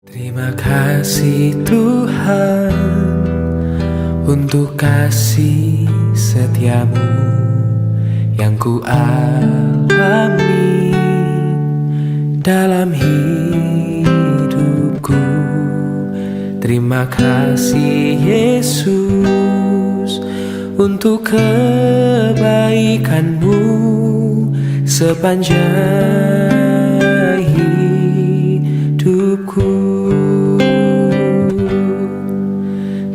Terima kasih Tuhan untuk kasih setiamu yang ku alami dalam hidupku. Terima kasih Yesus untuk kebaikanmu sepanjang hidupku.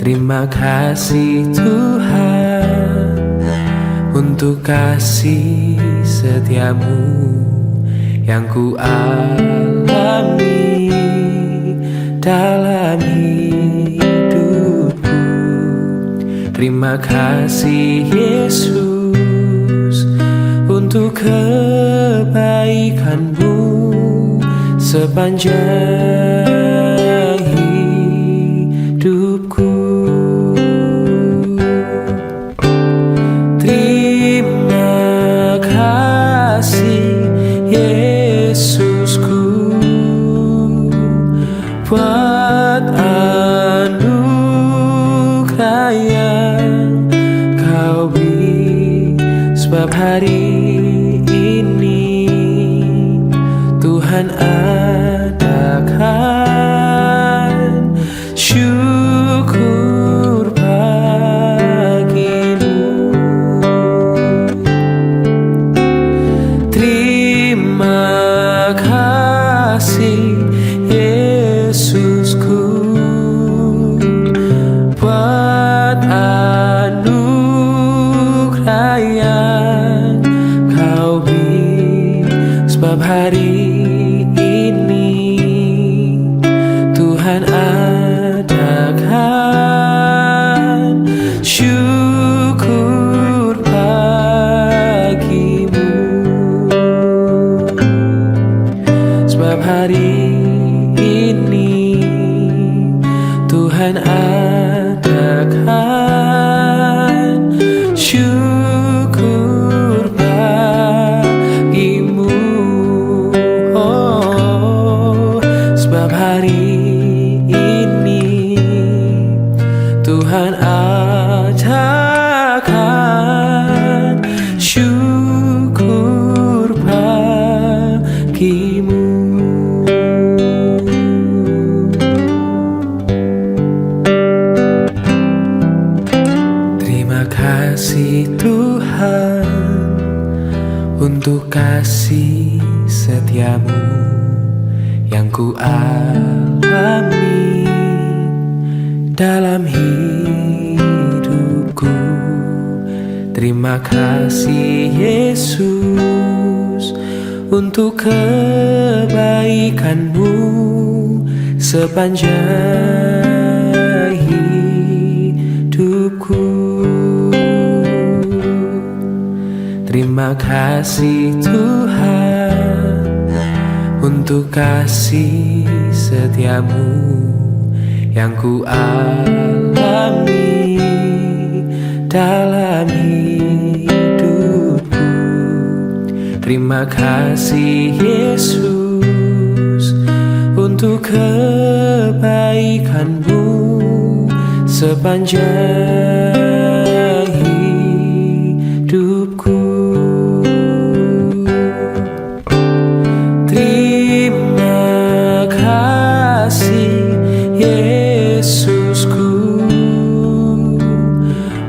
Terima kasih Tuhan untuk kasih setiamu yang ku alami dalam hidupku. Terima kasih Yesus untuk kebaikanmu sepanjang hidupku. Terima kasih Yesusku buat anugerah yang kau beri, sebab hari ini Tuhan adakan syukur bagimu. Terima kasih Yesusku buat anugerah yang kau beri, sebab hari ini Tuhan adakan syukur bagimu. Sebab hari ini Tuhan adakan syukur bagimu. Oh, sebab hari ini Tuhan adakan syukur bagimu. Terima kasih Tuhan untuk kasih setiamu yang ku alami dalam hidupku. Terima kasih Yesus untuk kebaikanmu sepanjang hidupku. Terima kasih Tuhan untuk kasih setiamu yang ku alami dalam hidupku. Terima kasih Yesus untuk kebaikanmu sepanjang hidupku. Terima kasih Yesusku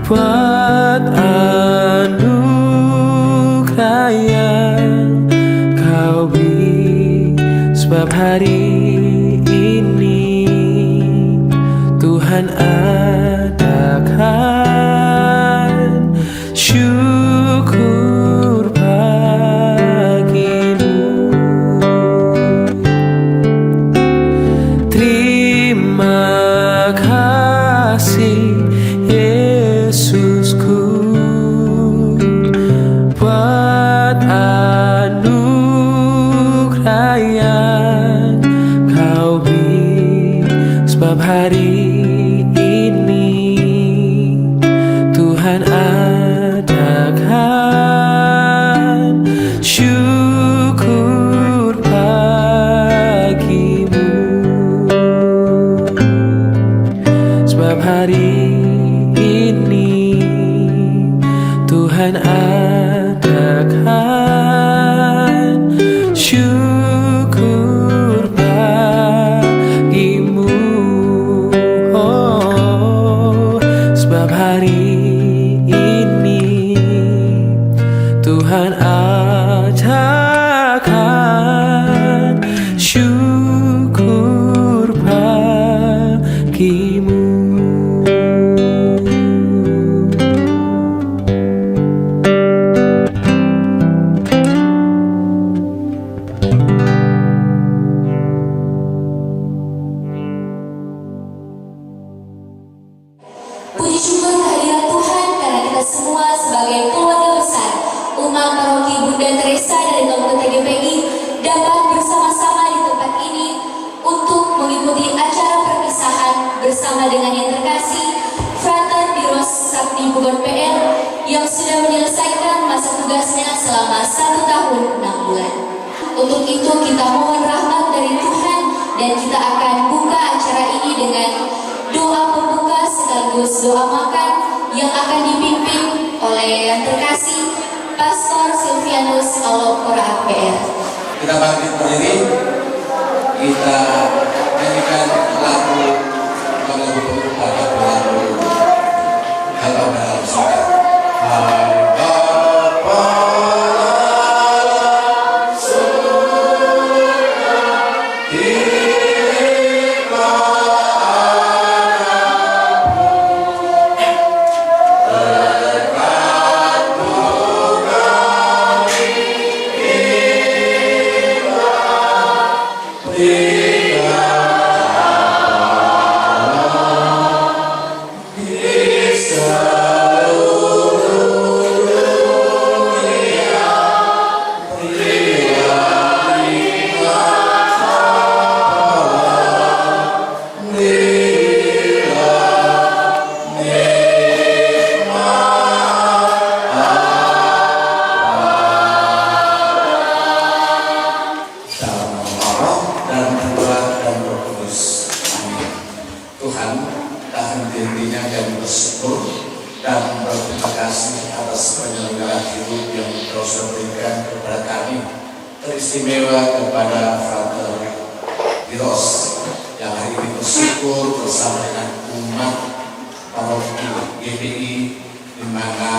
buat anugerah yang kau beri, sebab hari ini Tuhan adakan syukur bagimu. Terima kasih Yesusku buat anugerah yang kau beri, sebab hari ini Tuhan adakan syukur bagimu. Tuhan adakan syukur bagimu, oh, sebab hari ini Tuhan ajarkan syukur bagimu. Puji syukur kehadiran Tuhan karena kita semua sebagai keluarga besar umat paroki Bunda Teresa dari Kabupaten GPI dapat bersama-sama di tempat ini untuk mengikuti acara perpisahan bersama dengan yang terkasih Frater Diros Sakti Pugon PR yang sudah menyelesaikan masa tugasnya selama 1 tahun 6 bulan. Untuk itu kita mohon rahmat dari Tuhan dan kita akan buka acara ini dengan doa pembuka sekaligus doa makan yang akan dipimpin oleh yang terkasih Pastor Silvianus Alokora PR. Kita bangkit berdiri, kita nyanyikan lagu pada lagu kalau dalam surga. Tuhan, tak henti-hentinya kami bersyukur dan berterima kasih atas penyelenggaraan hidup yang terus berikan kepada kami, teristimewa kepada Frater Diros yang hari ini bersyukur bersama dengan umat paroki GPI di mana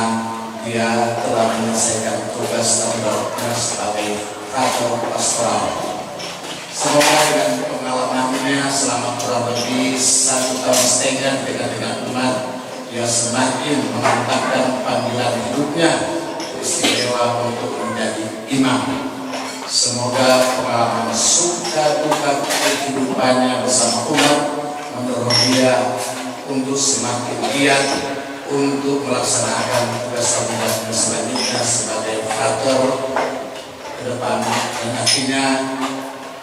dia telah menyelesaikan tugas dan beratnya sebagai Frater Pastoral. Semoga dengan pengalamannya selama kurang lebih 1,5 tahun dengan umat, dia semakin memantapkan panggilan hidupnya istimewa untuk menjadi imam. Semoga pengalaman suka duka kehidupannya bersama umat mendorong dia untuk semakin giat untuk melaksanakan tugas-tugasnya selanjutnya sebagai frater ke depan, dan akhirnya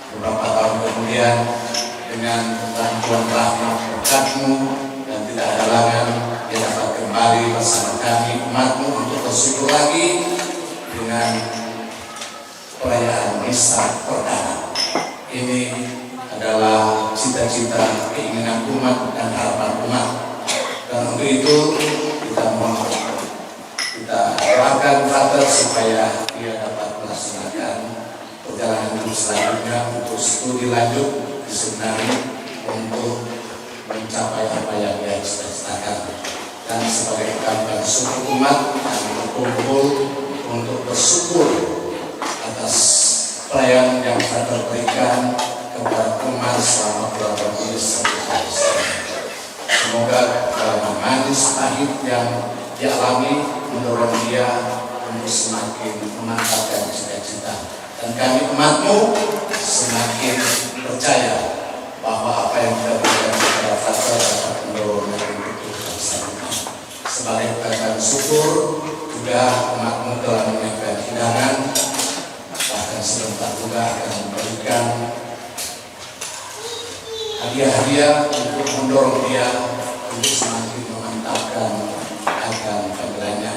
beberapa tahun kemudian dengan bantuan rahmat berkat-Mu dan tidak ada halangan dia dapat kembali bersama kami umat-Mu untuk bersyukur lagi dengan perayaan Misa Perdana. Ini adalah cita-cita, keinginan umat dan harapan umat, dan untuk itu kita doakan frater supaya dia dapat melaksanakan perjalanan hidup selanjutnya untuk studi lanjut di seminari untuk mencapai apa yang dia cita-citakan. Dan sebagai ungkapan syukur umat, kami berkumpul untuk bersyukur atas pelayanan yang frater berikan kepada umat selama kurang lebih 1 tahun. Semoga pengalaman manis pahit yang dialami mendorong dia untuk semakin memantapkan cita-cita, dan kami umat-Mu semakin percaya bahwa apa yang kita berikan kepada frater dapat mendorongnya untuk bersama. Sebagai ungkapan syukur juga umat-Mu telah menyiapkan hidangan, bahkan sebentar juga akan memberikan hadiah-hadiah untuk mendorong dia untuk semakin memantapkan akan panggilannya.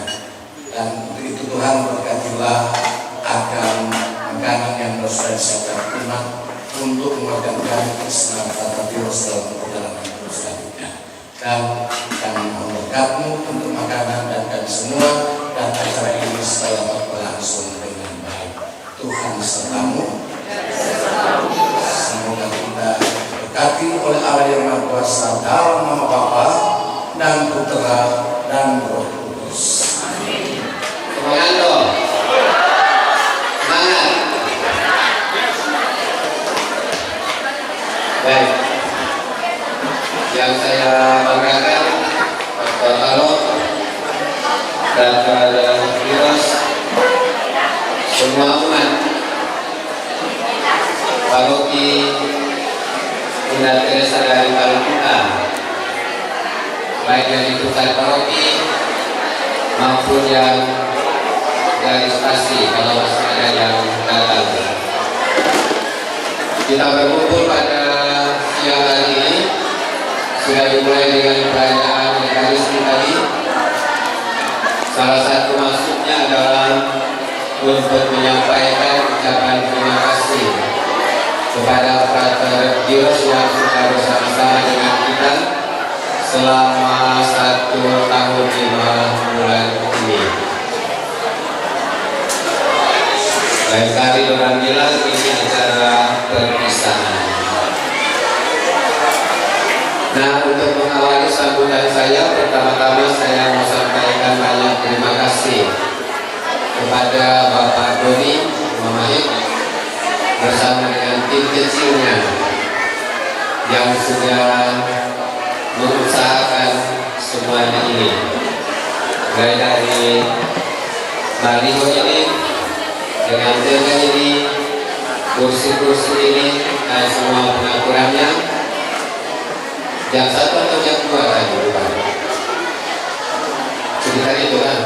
Dan untuk itu Tuhan berkatilah akan makanan yang sudah disiapkan umat untuk mengerjakan Islam Frater Diros dalam perjalanan hidup selanjutnya. Dan kami memberkat-Mu untuk makanan dan kami semua dan acara oleh Allah yang Maha Kuasa dalam nama Bapa dan Putra dan Roh Kudus. Semangat dong. Semangat. Baik. Yang saya banggakan kalau dan virus semua umat paroki Bunda Teresa dari Kalkuta, baik yang di pusat paroki maupun yang dari stasi kalau masih ada yang datang. Kita berkumpul pada siang hari ini sudah dimulai dengan perayaan Ekaristi tadi. Salah satu maksudnya adalah untuk menyampaikan ucapan terima kasih kepada Frater Dios yang sudah bersama-sama dengan kita selama 1 tahun 5 bulan ini. Lain kali orang bilang ini acara perpisahan. Nah, untuk mengawali sambutan saya, pertama-tama saya mau sampaikan banyak terima kasih kepada Bapak Doni Mamahit bersama dengan tim kecilnya yang sudah mengusahakan semuanya ini, mulai dari baliho ini, dengan dengan ini, kursi-kursi ini, dan semua pengaturannya. Yang satu atau yang dua tadi bukan? Cerita itu kan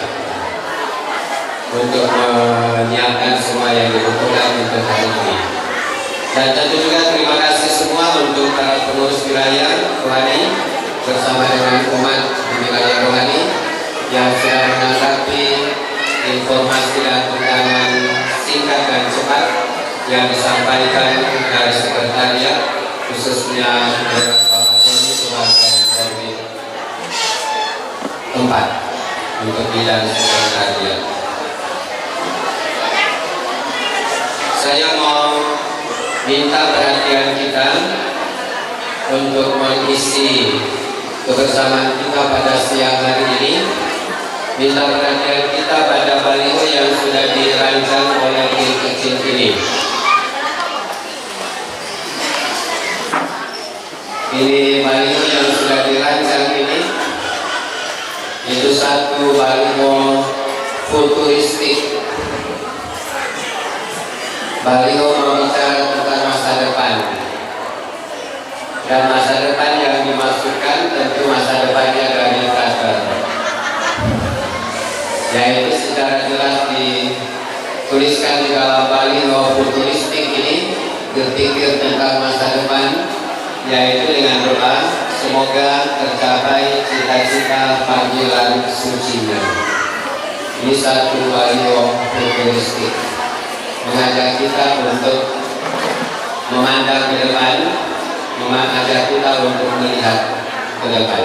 untuk menyiapkan semua yang dibutuhkan untuk hari ini. Dan tentu juga terima kasih semua untuk para pengurus wilayah rohani bersama dengan umat di wilayah rohani yang sudah menanggapi informasi dan undangan singkat dan cepat yang disampaikan dari sekretariat, khususnya Bapak Doni sebagai koordinator tempat untuk bidang sekretariat. Saya mau minta perhatian kita untuk mengisi kebersamaan kita pada siang hari ini. Minta perhatian kita pada baliho yang sudah dirancang oleh tim kecil ini. Ini baliho yang sudah dirancang ini, itu satu baliho futuristik. Baliho membicara tentang masa depan, dan masa depan yang dimaksudkan tentu masa depannya dari Frater, yaitu secara jelas dituliskan di dalam baliho futuristik ini, berpikir tentang masa depan, yaitu dengan doa semoga tercapai cita-cita panggilan sucinya. Ini satu baliho futuristik mengajak kita untuk memandang ke depan, mengajak kita untuk melihat ke depan.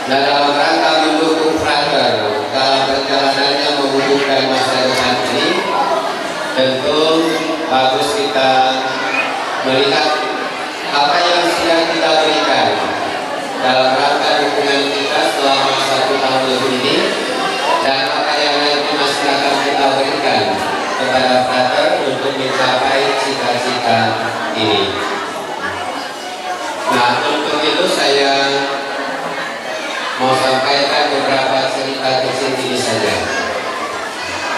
Nah, dalam rangka mendukung Frater dalam perjalanannya mewujudkan masa depan ini, tentu bagus kita melihat apa yang sudah kita berikan dalam rangka dukungan kita selama 1 tahun lebih ini, dan apa yang nanti masih akan kita berikan kepada Frater untuk mencapai cita-cita ini. Nah, untuk itu saya mau sampaikan beberapa cerita kecil ini saja.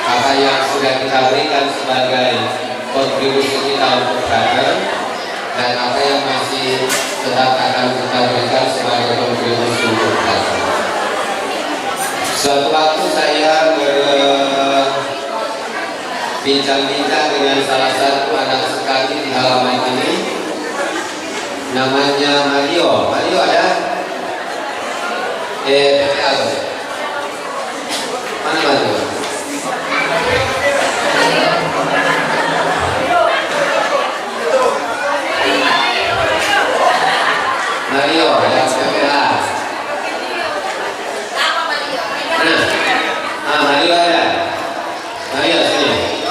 Apa yang sudah kita berikan sebagai kontribusi kita untuk Frater, dan apa yang masih tetap akan kita berikan sebagai kontribusi untuk Frater. Suatu waktu saya berbincang-bincang dengan salah satu anak sekali di halaman ini, namanya Mario. Mario ada? PPA mana Mario? Mario yang PPA. Mana? Mario ada. Mario sini.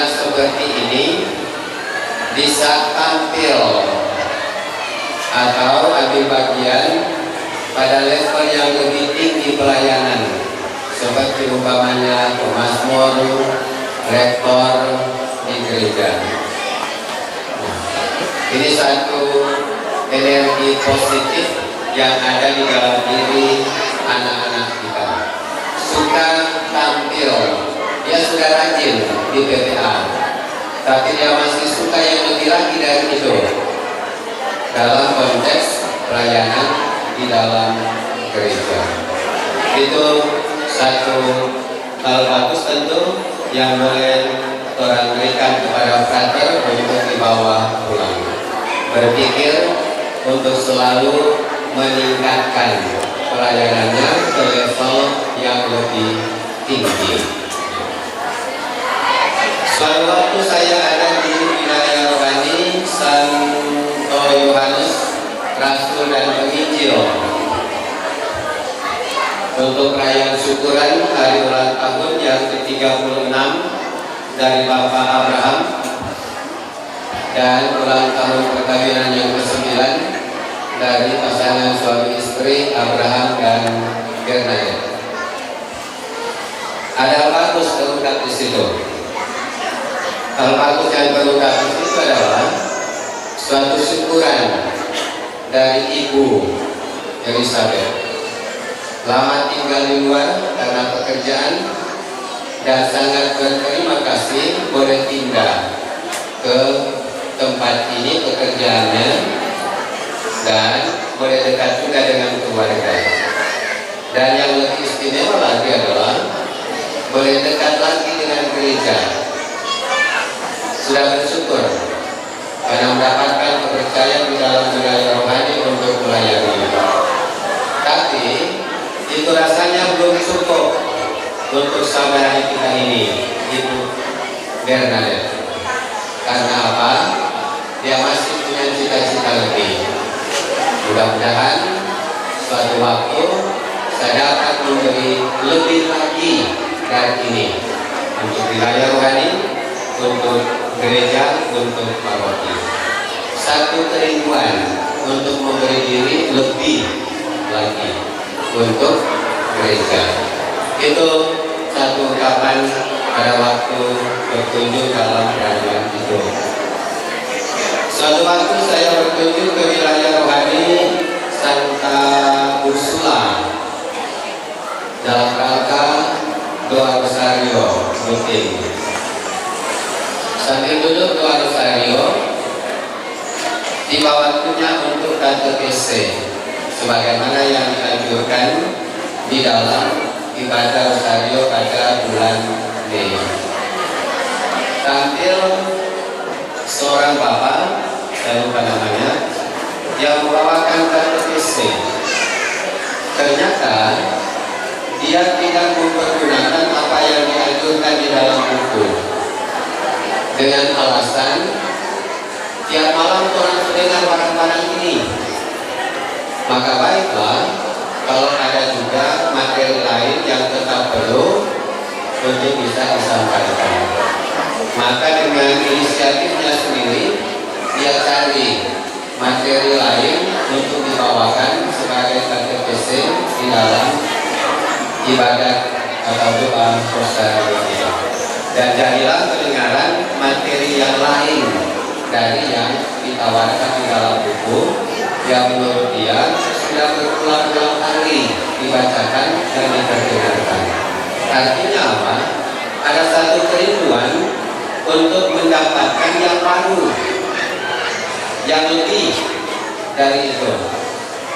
anak-anak seperti ini bisa tampil atau ambil bagian pada level yang lebih tinggi pelayanan, seperti umpamanya pemazmur, rektor di gereja. Ini satu energi positif yang ada di dalam diri anak-anak kita. Suka tampil, dia sudah rajin di PPA, tapi dia masih suka yang lebih lagi dari itu dalam konteks pelayanan di dalam gereja. Itu satu hal bagus tentu yang boleh orang berikan kepada frater untuk dibawa pulang. Berpikir untuk selalu meningkatkan pelayanannya ke level yang lebih tinggi. Suatu waktu saya ada di wilayah rohani Santo Yohanes Rasul dan Penginjil untuk perayaan syukuran hari ulang tahun yang ke-36 dari Bapak Abraham dan ulang tahun perkawinan yang ke-9 dari pasangan suami istri Abraham dan Bernadette. Ada bagus terungkap di situ. Hal bagus yang terungkap di situ adalah suatu syukuran dari Ibu Elizabeth. Lama tinggal di luar karena pekerjaan dan sangat berterima kasih boleh pindah ke tempat ini pekerjaannya dan boleh dekat juga dengan keluarga. Dan yang lebih istimewa lagi adalah boleh dekat lagi dengan gereja. Sudah bersyukur karena mendapatkan kepercayaan di dalam wilayah rohani untuk melayani. Tapi itu rasanya belum cukup untuk saudara kita ini, Ibu Bernadette. Karena apa? Dia masih punya cita-cita lebih. Mudah-mudahan suatu waktu saya dapat memberi lebih lagi dari ini untuk wilayah rohani, untuk gereja, untuk paroki. Satu kerinduan untuk memberi diri lebih lagi untuk gereja. Itu satu ungkapan pada waktu berkunjung dalam perayaan itu. Suatu waktu saya berkunjung ke wilayah rohani Santa Ursula dalam rangka doa rosario rutin. Sambil duduk doa rosario, tiba waktunya untuk katekese sebagaimana yang dianjurkan di dalam ibadah rosario pada bulan Mei. Tampil seorang bapak, saya lupa namanya, yang membawakan katekese. Ternyata dia tidak mempergunakan apa yang dianjurkan di dalam buku, dengan alasan tiap malam orang mendengar barang-barang ini. Maka baiklah kalau ada juga materi lain yang tetap perlu untuk bisa disampaikan. Maka dengan inisiatifnya sendiri dia cari materi lain untuk dibawakan sebagai katekese di dalam ibadah atau doa rosario. Dan jadilah kedengaran materi yang lain dari yang ditawarkan di dalam buku yang menurut dia sudah berulang-ulang kali dibacakan dan diperdengarkan. Artinya apa? Ada satu kerinduan untuk mendapatkan yang baru, yang lebih dari itu.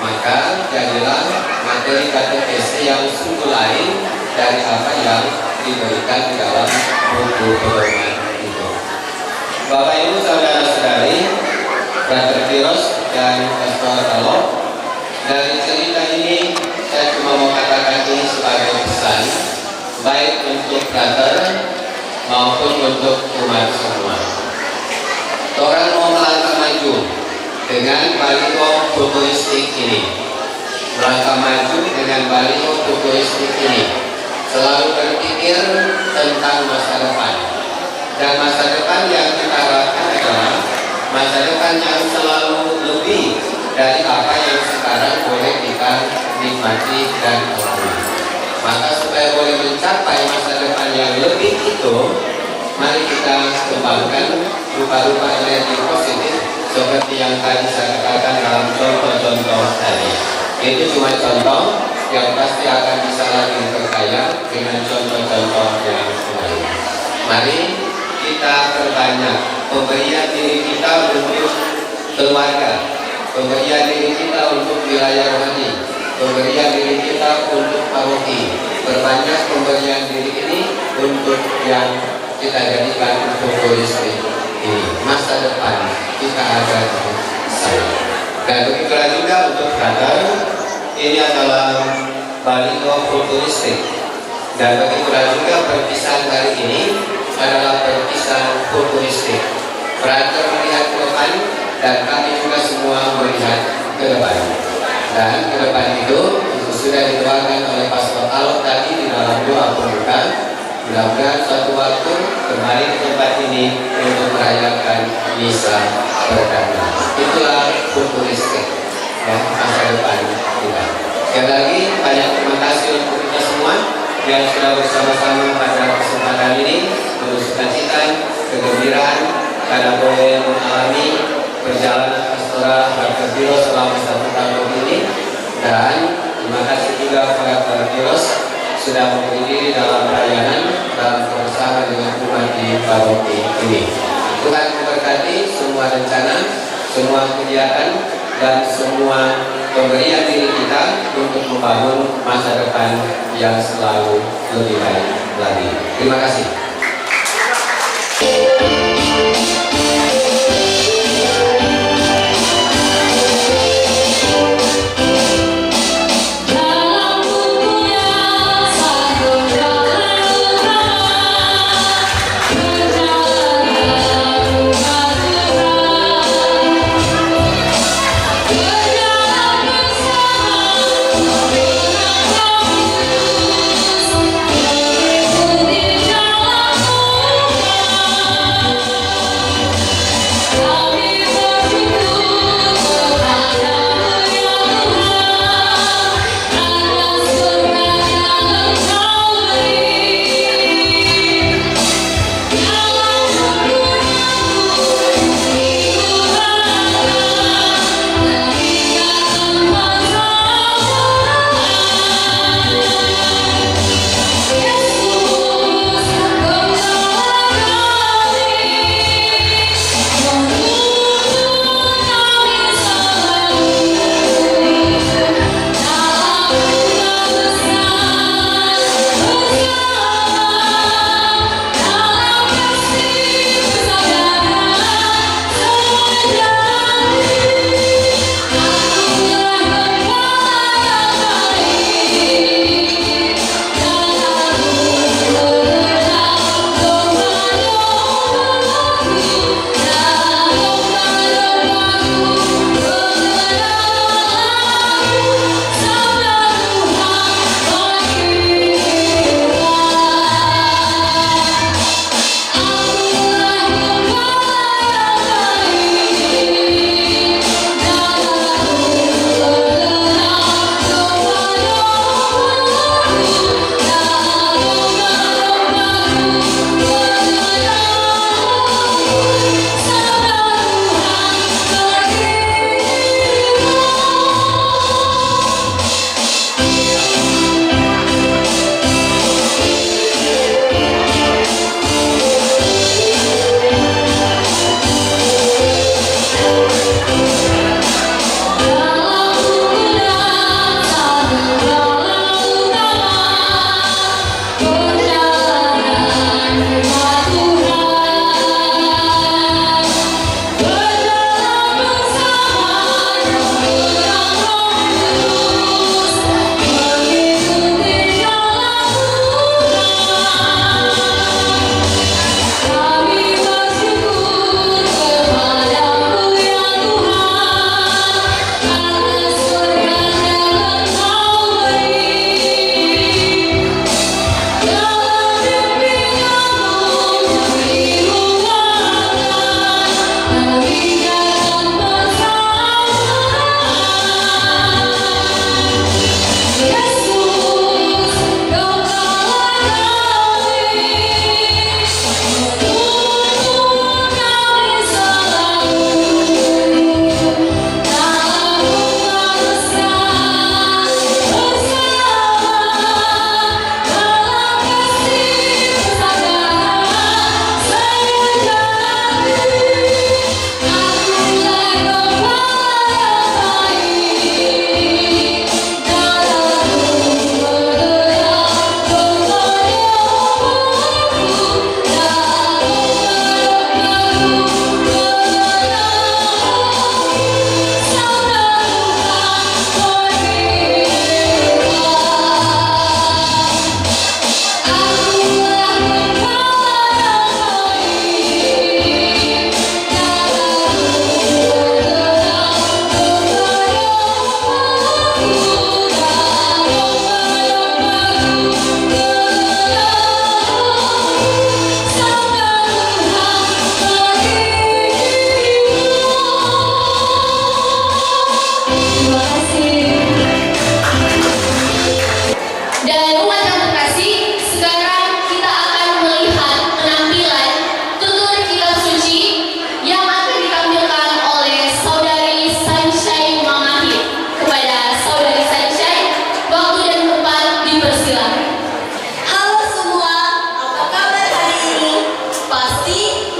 Maka jadilah materi katekese yang sungguh lain dari apa yang diberikan di dalam buku pedoman itu. Bapak Ibu saudara-saudari, Frater Firos dan Pastor Alo, dari cerita ini saya cuma mau katakan ini sebagai pesan, baik untuk frater maupun untuk umat semua. Orang mau melangkah maju dengan baliho futuristik ini, melangkah maju dengan baliho futuristik ini, selalu berpikir tentang masa depan. Dan masa depan yang kita harapkan adalah masa depan yang selalu lebih dari apa yang sekarang boleh kita nikmati dan alami. Maka supaya boleh mencapai masa depan yang lebih itu, mari kita kembangkan rupa-rupa energi positif seperti yang tadi saya katakan dalam contoh-contoh tadi. Itu cuma contoh yang pasti akan bisa lagi terkaya dengan contoh-contoh yang lain. Mari kita perbanyak pemberian diri kita untuk keluarga, pemberian diri kita untuk wilayah rohani, pemberian diri kita untuk paroki. Perbanyak pemberian diri ini untuk yang kita jadikan futuristik ini. Masa depan kita ada di sana. Dan begitulah juga untuk Frater, ini adalah baliho futuristik. Dan begitulah juga perpisahan hari ini adalah perpisahan futuristik. Frater melihat ke depan dan kami juga semua melihat ke depan. Dan ke depan itu sudah didoakan oleh Pastor Alok tadi di dalam doa pembuka. Mudah-mudahan suatu waktu kembali ke tempat ini untuk merayakan misa perdana. Itulah futuristik ya, masa depan kita. Sekali lagi banyak terima kasih untuk kita semua yang sudah bersama-sama pada kesempatan ini untuk sukacita, kegembiraan karena boleh mengalami perjalanan pastoral Frater Piros selama 1 tahun ini. Dan terima kasih juga kepada Frater Piros sudah memberi diri dalam pelayanan dan bersama dengan umat di paroki ini. Tuhan memberkati semua rencana, semua kegiatan, dan semua pemberian diri kita untuk membangun masa depan yang selalu lebih baik lagi. Terima kasih. Jalan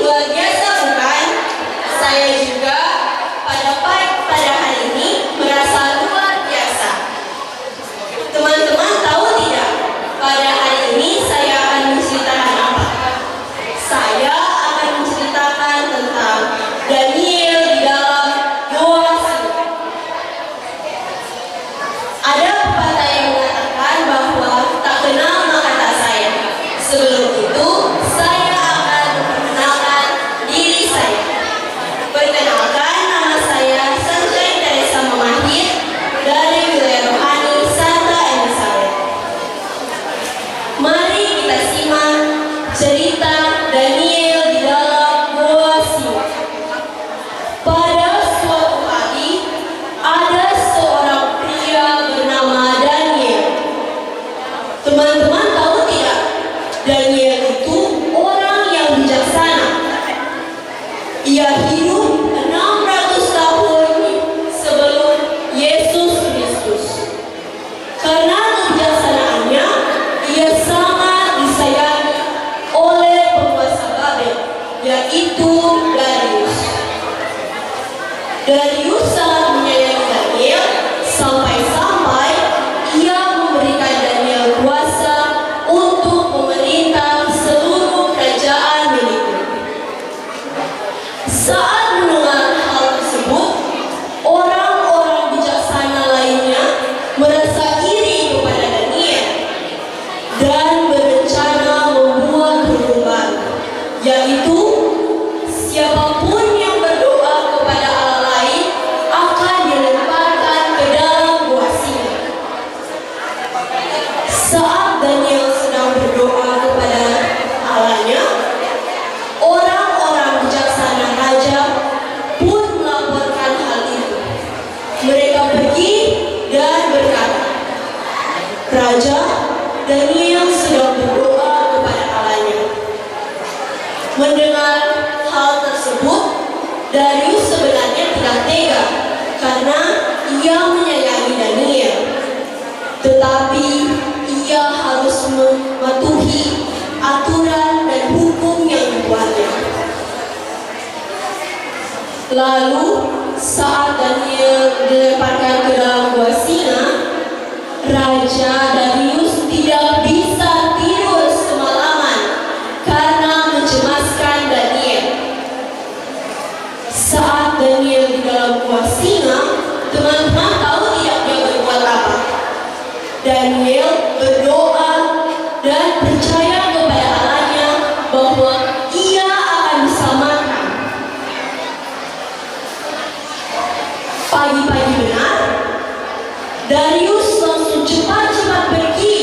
luar biasa bukan? Saya juga pada hari ini merasa luar biasa. Teman-teman tahu tidak? Pada hari ini saya akan menceritakan apa? Saya akan menceritakan tentang Daniel di dalam goa singa. Ada pepatah yang mengatakan bahwa tak kenal maka tak sayang. Sebelum itu, saya akan memperkenalkan diri saya. Perkenalkan, nama saya Sanjay Teresa Mamahir dari wilayah rohani Santa Elizabeth. Mari kita simak cerita Daniel di dalam goa singa. Pada suatu hari, ada seorang pria bernama Daniel. Teman-teman tahu tidak? Daniel itu orang yang bijaksana. Ia hidup 600 tahun sebelum Yesus Kristus. Karena kebijaksanaannya, ia sangat disayangi oleh penguasa Babel, yaitu Darius. Darius sangat menyayangi Daniel sampai-sampai ia memberikan Daniel kuasa untuk memerintah seluruh kerajaan miliknya. Saat mendengar hal tersebut, orang-orang bijaksana lainnya merasa iri kepada Daniel dan berencana membuat perlombaan, yaitu siapapun yang berdoa kepada Allah lain akan dilemparkan ke dalam gua singa. Saat Daniel sedang berdoa kepada Allahnya, orang-orang bijaksana raja pun melaporkan hal itu. Mereka pergi dan berkata, "Raja, Daniel sedang berdoa kepada Allahnya." Mendengar hal tersebut, Darius sebenarnya tidak tega karena ia menyayangi Daniel. Tetapi ia harus mematuhi aturan dan hukum yang dibuatnya. Lalu saat Daniel dilemparkan ke dalam gua singa, Raja Darius tidak bisa tidur semalaman karena mencemaskan Daniel. Saat Daniel di dalam gua singa, teman-teman tahu tidak dia berbuat apa? Daniel berdoa dan percaya kepada Allahnya bahwa ia akan diselamatkan. Pagi-pagi benar, Darius langsung cepat-cepat pergi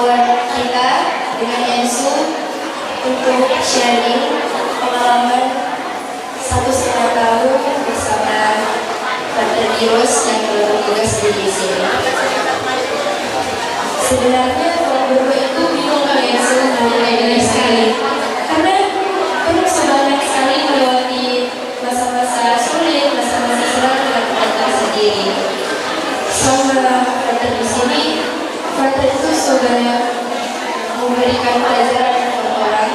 buat kita dengan Ensu untuk sharing pengalaman 1,5 tahun bersama Frater Diros yang bertugas di sini. Sebenarnya kalau berdua itu bingung kali Ensu mulai sekali, karena penuh sebanyak sekali melewati masa-masa sulit, masa-masa suram dengan kita sendiri. Sama Frater di sini, Frater itu sebenarnya memberikan pelajaran kepada orang,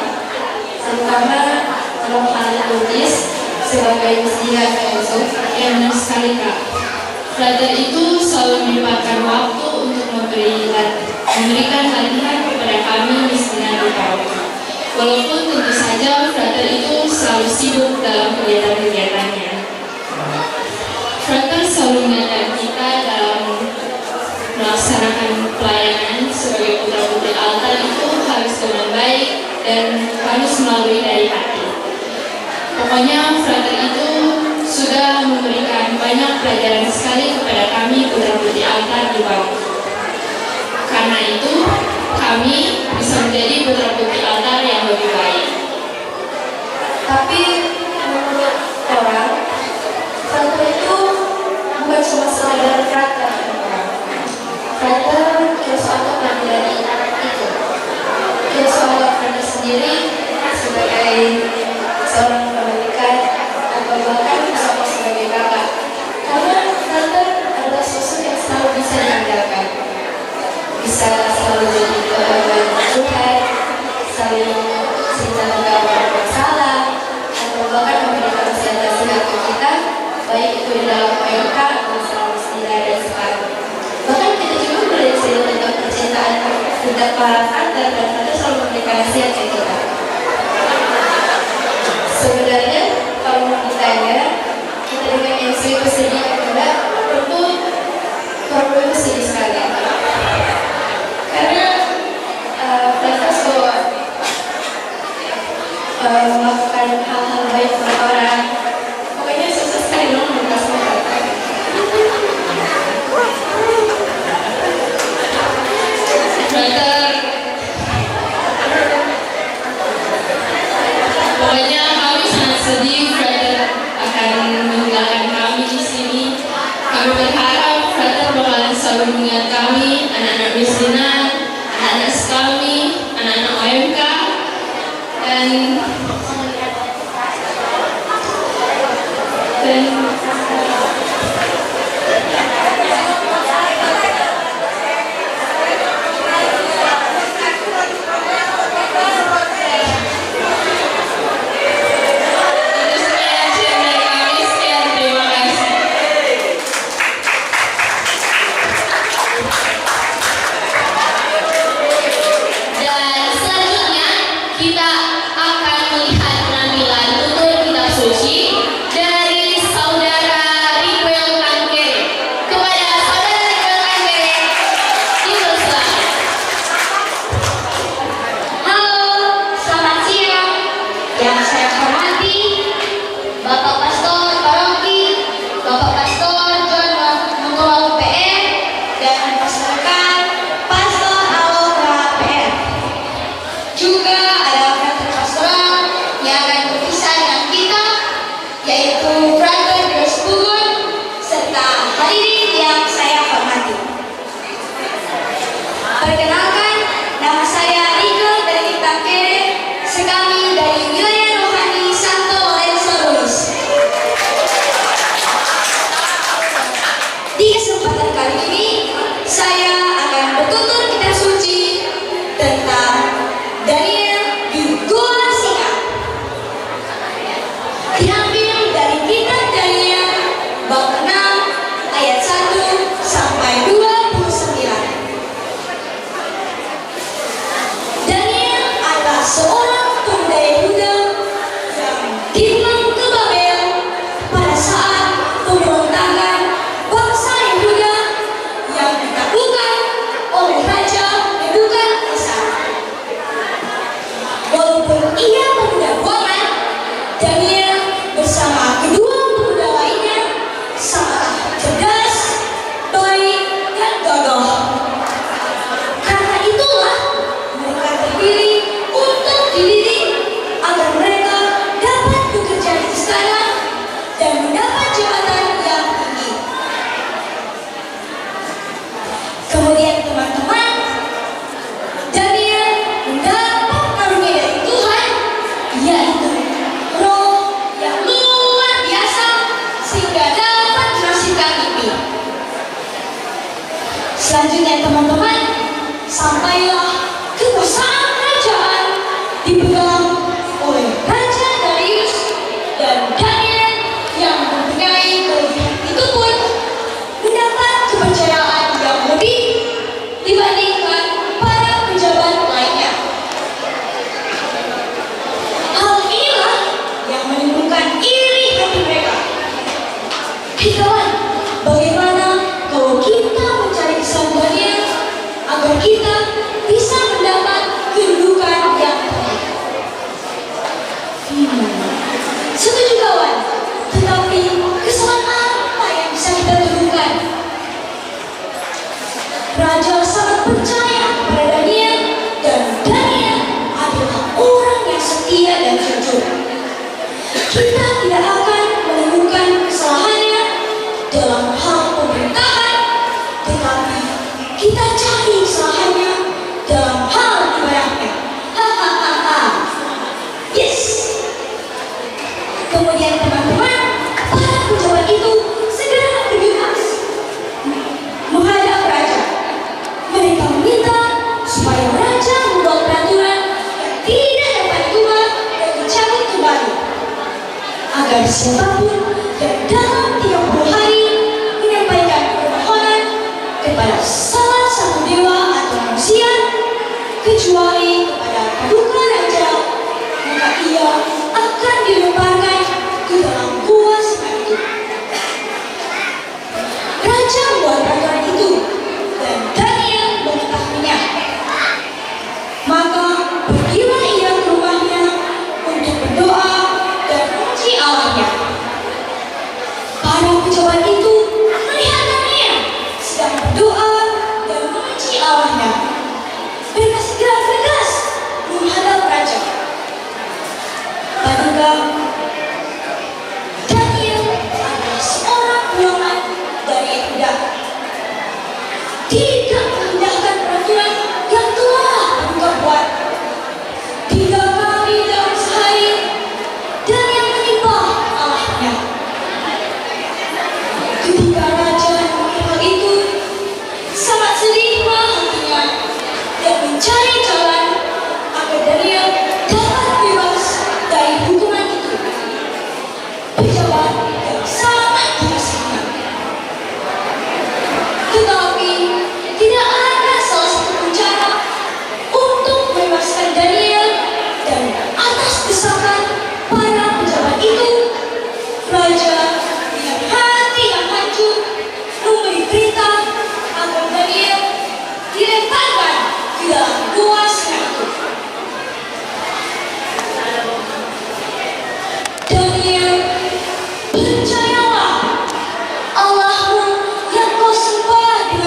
terutama dalam hal liturgis sebagai muslimah Ensu. Yang benar sekali Kak. Frater itu selalu menyempatkan waktu untuk memberikan latihan kepada kami miskinah di paroki. Walaupun tentu saja Frater itu selalu sibuk dalam kegiatan-kegiatannya. Frater selalu mengajar kita dalam melaksanakan pelayanan sebagai putra-putri altar itu harus dengan baik dan harus melalui dari hati. Pokoknya Frater itu sudah memberikan banyak pelajaran sekali kepada kami putra-putri altar di bawah. Karena itu kami bisa menjadi putra-putri altar yang lebih baik. Tapi menurut orang, Frater itu bukan cuma sekadar Frater. Frater Kiosoalot lebih dari itu. Kiosoalot Frater sendiri sebagai seorang pemikat atau bahkan sama sebagai kakak. Karena Frater adalah sosok yang selalu bisa diandalkan, bisa selalu jadi teman Tuhan, saling cerita tentang masalah, atau bahkan memberikan nasihat-nasihat ke kita, baik itu di dalam PMK atau selama istilah dan sekarang. Bahkan kita juga boleh cerita tentang percintaan tentang para Frater, dan Frater selalu memberikan nasihat ke kita. Sebenarnya kalau mau ditanya, kita dengan Ensu itu sedih atau enggak, tentu kalau itu sedih sekali. Karena Frater selalu melakukan hal-hal baik untuk orang. Pokoknya susah sekali dong membahas Frater. Pokoknya kami sangat sedih Frater akan meninggalkan kami di sini. Kami berharap Frater bakalan selalu mengingat kami, anak-anak miskinan, anak-anak kami, anak-anak OMK, dan Dan selanjutnya kita akan melihat Selanjutnya teman-teman, sampailah kekuasaan kerajaan dipegang oleh Raja Darius, dan Daniel yang mempunyai kelebihan itu pun mendapat kepercayaan yang lebih dibandingkan para pejabat lainnya. Hal inilah yang menimbulkan iri hati mereka. Kawan, bagaimana kalau kita mencari kesan Daniel agar kita bisa mendapat kedudukan yang terbaik? Setuju kawan, tetapi kesalahan apa yang bisa kita temukan? Raja sangat percaya pada Daniel, dan Daniel adalah orang yang setia dan jujur. Kita tidak akan menemukan kesalahannya dalam hal pemerintahan, tetapi kita cari kesalahannya dalam hal ibadahnya. Hahaha. Yes. Kemudian teman-teman, para pejabat itu segera bergegas menghadap raja. Mereka meminta supaya raja membuat peraturan yang tidak dapat diubah dan dicabut kembali, agar siapapun yang dalam 30 hari menyampaikan permohonan kepada salah satu dewa atau manusia kecuali kepada paduka raja, maka ia akan dilemparkan ke dalam gua singa itu. Raja membuat peraturan itu, dan Daniel mengetahuinya. Maka pergilah ia ke rumahnya untuk berdoa dan memuji Allahnya. Para pejabat itu melihat Daniel sedang berdoa dan memuji Allahnya. Mereka segera bergegas menghadap raja. Paduka, Daniel adalah seorang buronan dari Yehuda. Tidak mengindahkan peraturan yang telah paduka buat. 3 kali dalam sehari Daniel menyembah Allahnya. Ketika raja melihat hal itu, sangat sedihlah hatinya dan mencari jalan agar Daniel dapat bebas dari hukuman itu. Pejabat yang sangat dikasihinya. Tetapi tidak ada salah satu pun cara untuk membebaskan Daniel, dan atas desakan para pejabat itu, raja dengan hati yang hancur memberi perintah agar Daniel dilemparkan ke dalam gua singa itu. Daniel, percayalah, Allahmu yang kau sembah dengan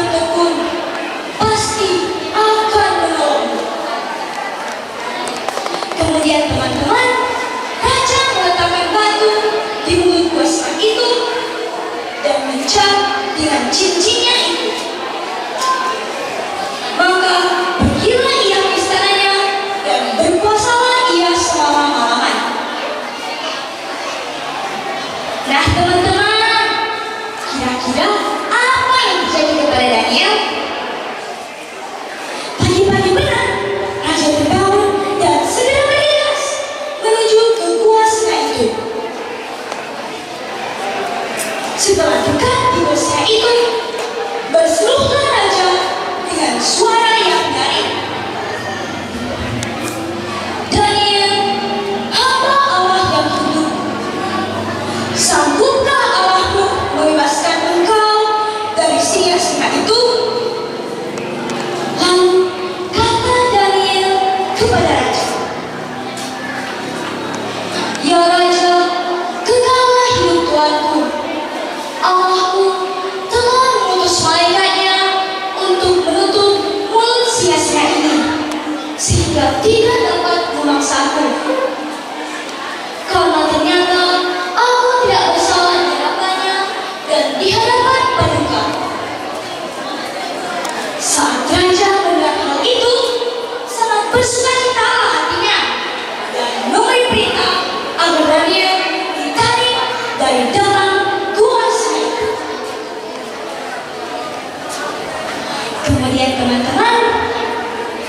Kemudian teman-teman,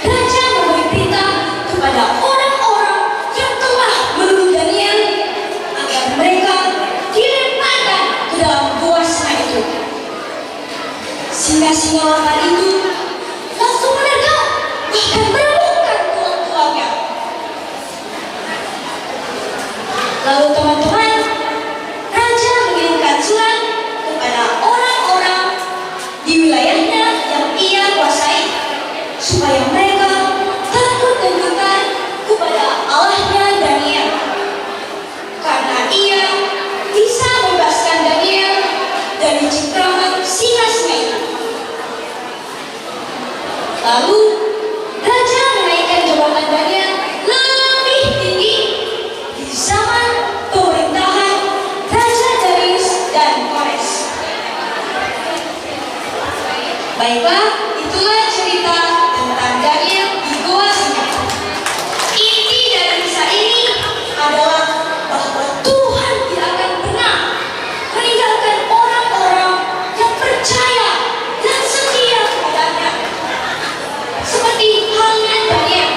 raja memberi perintah kepada orang-orang yang telah menuduh Daniel agar mereka dilemparkan ke dalam gua singa itu. Singa-singa lapar itu langsung menerkam, bahkan merebutkan tulang-tulangnya. Lalu teman-teman, raja mengirimkan surat kepada orang-orang di wilayahnya yang ia kuasai supaya mereka takut dan gentar kepada Allahnya Daniel, karena ia bisa membebaskan Daniel dari cengkraman singa-singa itu. Lalu raja menaikkan jabatan Daniel lebih tinggi di zaman pemerintahan Raja Darius dan Kores. Baiklah, itulah cerita tentang Daniel di Gua Singa. Inti dari kisah ini adalah bahwa Tuhan tidak akan pernah meninggalkan orang-orang yang percaya dan setia kepadanya. Seperti halnya Daniel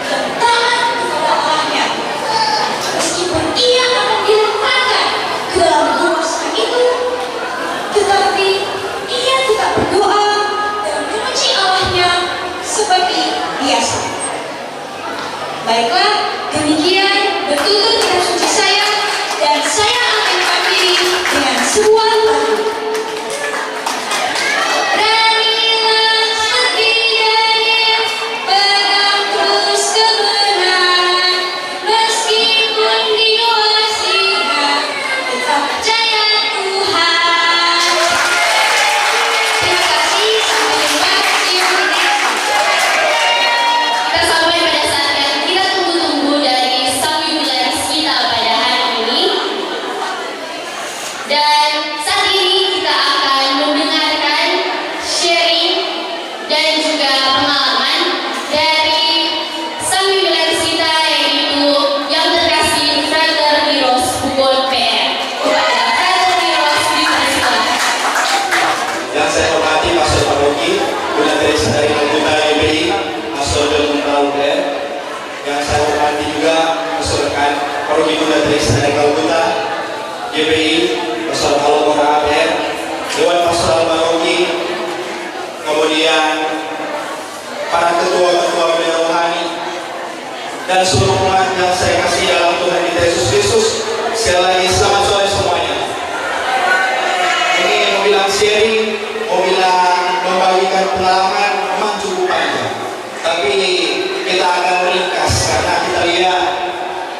yang taat kepada Allahnya. Meskipun ia akan dilemparkan ke dalam gua singa itu, tetapi ia tetap berdoa dan memuji Allahnya seperti biasa. Baiklah, demikian bertutur kitab suci saya, dan saya akan mengakhiri dengan sebuah lagu. Beranilah setidaknya pegang terus kebenaran, meskipun di gua singa tetap percaya Tuhan. Terima kasih, sampai jumpa di video Kita sampai pada saat yang kita tunggu-tunggu dari sang jubilaris kita pada hari ini. Dan saat ini kita akan mendengarkan sharing dan juga pengalaman dari sang jubilaris kita, yaitu yang terkasih Frater Miros Bukol PR. Kepada Frater Miros dipersilakan. Yang saya hormati Pastor Paroki, Bunda Teresa dari anggota GBI, Pastor John Raul. Yang saya hormati juga Pastor rekan Paroki Bunda Teresa dari anggota GBI, Pastor Alomora APR, Dewan Pastoral Paroki, kemudian para ketua-ketua bendera rohani, dan seluruh umat yang saya kasih dalam Tuhan kita Yesus Kristus. Sekali lagi selamat sore semuanya. Ini mau bilang sharing, mau bilang membagikan pengalaman, memang cukup panjang. Tapi kita akan meringkas karena kita lihat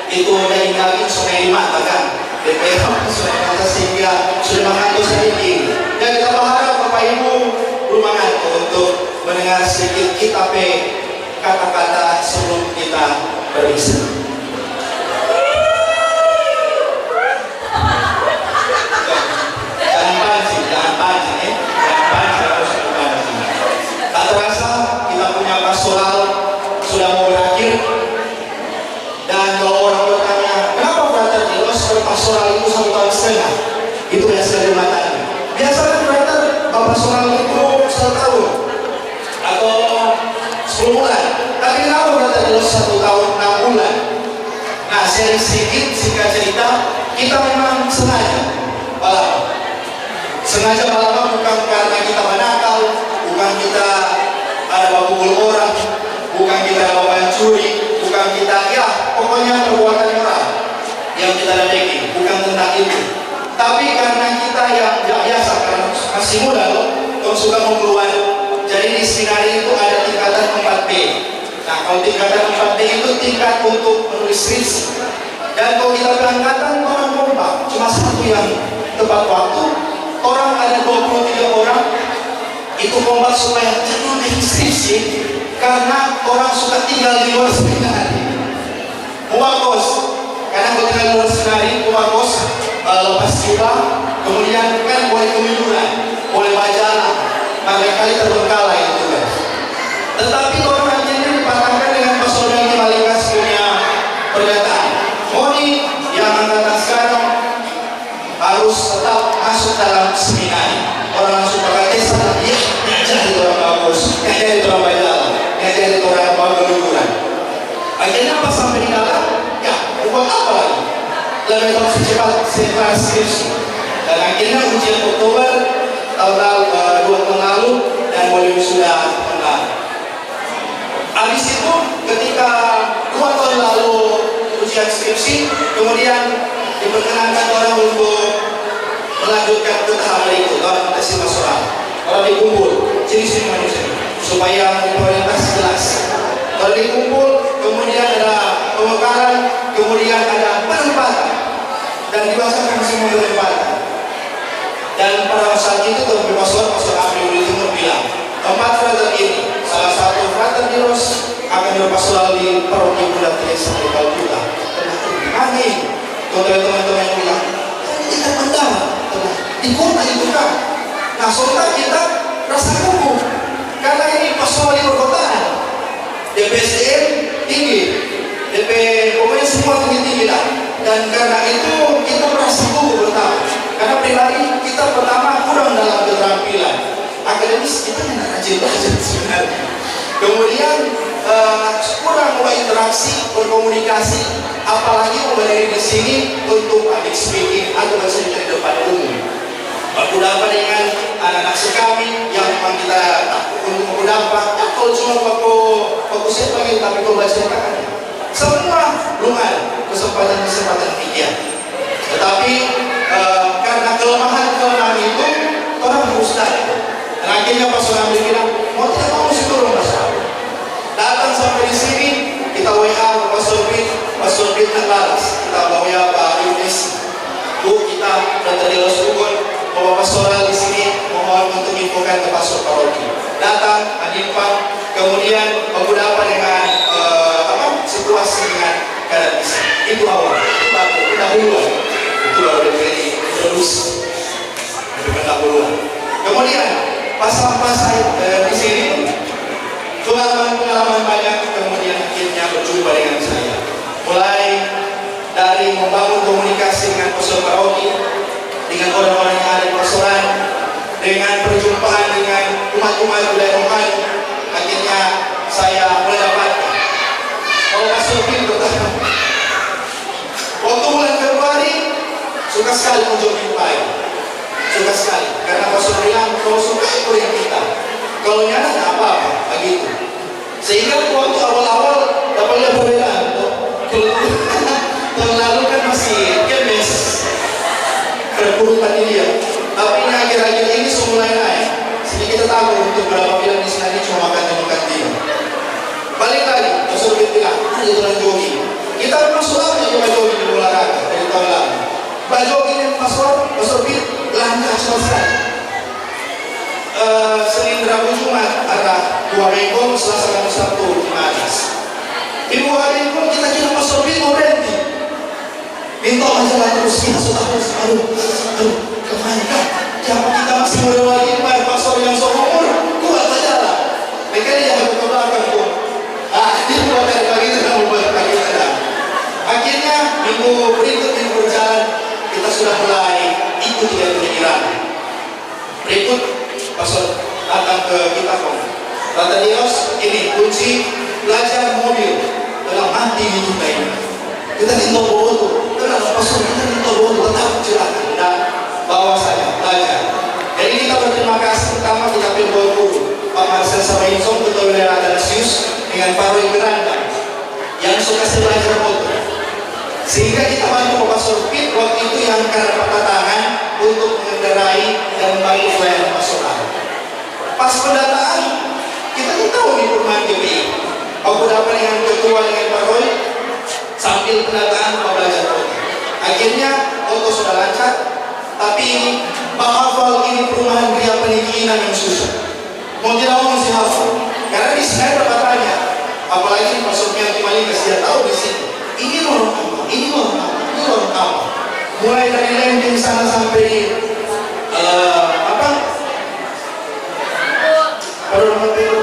itu daging-daging sungai di mata kan. DPR sungai mata sehingga sudah mengantuk sedikit. Dan kita berharap Bapak Ibu rumah ngantuk untuk mendengar sedikit kita kata-kata sebelum kita beristirahat. Jangan pancing ya. Jangan pancing, harus pancing. Tak terasa kita punya pastoral sudah mau berakhir. Dan kalau orang bertanya, kenapa Frater Miros pastoral itu 1,5 tahun? Itu yang saya matanya. Biasanya Frater pastoral itu 1 tahun atau 10 bulan. Tapi kenapa Frater Miros 1 tahun 6 bulan? Nah, sharing sedikit singkat cerita, kita memang sengaja malam bukan karena kita menakal, bukan kita ada pukul orang, bukan kita mencuri, bukan kita pokoknya perbuatan moral yang kita ladeni, bukan tentang itu. Tapi karena kita yang biasa, karena masih muda loh, kalau suka mau keluar. Jadi di seminari itu ada tingkatan 4B. Nah, kalau tingkatan 4B itu tingkat untuk menulis skripsi. Dan kalau kita berangkatan orang kompak, cuma satu yang tepat waktu. Orang ada 23 orang itu kompak supaya jangan skripsi, karena orang suka tinggal di luar seminari. Muakos, karena kalau tinggal di luar seminari, muakos lepas jubah, kemudian kan boleh kemiluran, boleh majalah, maka kali terbengkalai itu guys. Tetapi orang akhirnya dipatahkan dengan Pastor Melki Malikas punya pernyataan. Moni yang angkatan sekarang harus tetap masuk dalam seminari. Orang langsung pakai tes, dia jadi orang dalam setelah skripsi. Dan akhirnya ujian Oktober tahun 2 tahun lalu dan mulai sudah menang. Habis itu ketika 2 tahun lalu ujian skripsi, kemudian diperkenankan orang untuk melanjutkan ke tahap berikut, orang mutasi masalah, orang dikumpul, sini manusia, supaya prioritas jelas. Kalau dikumpul, kemudian ada pemekaran, kemudian ada penempatan, dan dibahasakan semua penempatan. Dan pada saat itu Tuan Pastor Amri Timur bilang, 4 frater ini, salah satu frater di Ros akan berpastoral di paroki Bunda Teresa di Kalkuta. Gimana ini? Teman-teman bilang, ini kita mendalam di kota itu kan. Nah, soalnya kita rasa kuku karena ini pastoral di perkotaan. DP SDM tinggi, DP pokoknya semua tinggi lah. Dan karena itu kita merasa kuku pertama. Karena pribadi kita pertama kurang dalam keterampilan akademis, kita tidak rajin belajar sebenarnya. Kemudian kurang berinteraksi, berkomunikasi, apalagi berdiri di sini untuk public speaking atau bercerita di depan umum. Berdampak dengan anak-anak sekami yang memang kita untuk berdampak. Kalau cuma fokusnya pengen, tapi kalau berceritakan semua belum ada kesempatan demikian. Tetapi karena kelemahan itu orang harus datang. Dan akhirnya Pak Sunambi bilang, mau tidak mau mesti turun masalah. Datang sampai di sini, kita WA Pak Sorbit dan balas. Kita WA Pak Yunesi. Bu, kita datang di Los Bogor, bawa pastoral di sini, mohon untuk infokan ke pastor paroki. Datang, menyimpang, kemudian beberapa dengan situasi dengan keadaan di sini. Itu awal, itu baru, pendahuluan. Itu baru dari introduksi, dari pendahuluan. Kemudian pas sampai di sini, pengalaman banyak, kemudian akhirnya berjumpa dengan saya. Mulai dari membangun komunikasi dengan pastor paroki, dengan orang-orang yang ada di pastoran, dengan perjumpaan dengan umat-umat budaya rohani, akhirnya saya mulai dapatkan. Kalau pastor pertama, waktu bulan Februari, suka sekali menjadi baik, suka sekali. Karena pastor bilang, kalau suka ikut yang kita, kalau nyala tidak apa-apa, begitu. Sehingga waktu awal-awal dapat lihat perbedaan. Tahun lalu kan masih kemes perburukan ini ya. Tapi ini akhir-akhir ini mulai naik. Sini kita tahu untuk berapa bilang di sini cuma makan tiga. Balik lagi, pastor bilang, ada jalan jogging. Kita memang selalu coba jogging di olahraga dari tahun lalu. Pak jogging dan pastor bilang lancar selesai. Senin, Rabu, Jumat ada 2 minggu, Selasa, Kamis, Sabtu di Manas. Di 2 minggu kita kira pastor bilang mau berhenti. Minta majalah terus, kita sudah terus. Aduh, kemana kan? Siapa kita masih muda lagi, bayar pastor yang seumur, kuat majalah. Mereka dia harus ke belakang tuh. Dia buat dari pagi itu, dan buat pagi itu. Akhirnya minggu berjalan, kita sudah mulai ikut dengan pikiran. Berikut pastor datang ke kita kok. Kata Dios, ini kunci belajar mobil dalam hati kita ini. Kita ditahu bahwa itu, kenapa pastor kita ditahu bahwa itu tetap silakan dan bawa saya belajar. Jadi kita berterima kasih pertama kita pilih guru Pak Marcel Sabainson, Ketua Wilayah Atanasius dengan Pak Roy Beranda yang suka belajar motor. Sehingga kita bantu Pak Pastor Pit waktu itu yang karena patah tangan untuk mengendarai dan membantu pelayanan pastoral. Pas pendataan kita tahu di perumahan GPI. Aku dapat dengan ketua dengan Pak Roy sambil pendataan Pak belajar motor. Akhirnya auto sudah lancar, tapi menghafal ini perumahan Gria Pendidikan yang susah. Mau tidak mau mesti hafal. Karena di sini ada tanya, apalagi masuknya di Malika dia tahu di sini. Ini lorong apa? Ini lorong apa? Ini lorong apa? Mulai dari landing sana sampai apa? Baru itu.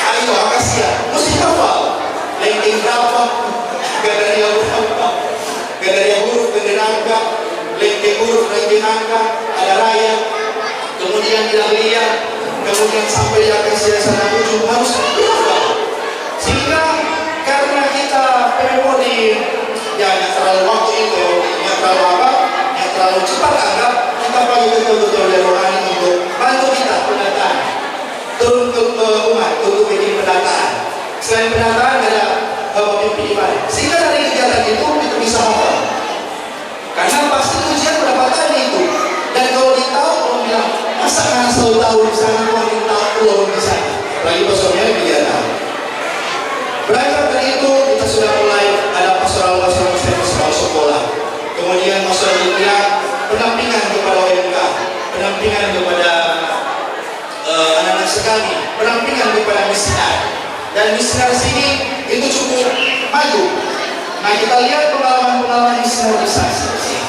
Ayo Akasia, mesti hafal. Landing berapa? Gadaria berapa? Gadaria huruf, gadaria angka, landing huruf, landing angka, ada raya. Kemudian tidak lihat, kemudian sampai di Akasia sana ujung harus hafal. Sehingga karena kita tapi mau jangan terlalu waktu itu, yang terlalu apa, yang terlalu cepat anggap kita perlu betul-betul dari rohani untuk bantu kita pendataan, turun ke umat untuk bikin pendataan. Selain pendataan ada pimpin ibadah, sehingga dari kegiatan itu kita bisa hafal. Karena pasti ujian pendapatan itu, dan kalau ditahu orang bilang masa karena selalu tahu di sana, orang kita belum di sana. Lagi pasalnya dia tahu. Belajar dari itu kita sudah mulai ada pastoral sekolah. Kemudian pastoral juga pendampingan kepada OMK, pendampingan kepada anak-anak sekali, pendampingan kepada misioner. Dan misioner sini itu cukup maju. Nah kita lihat pengalaman misionerisasi.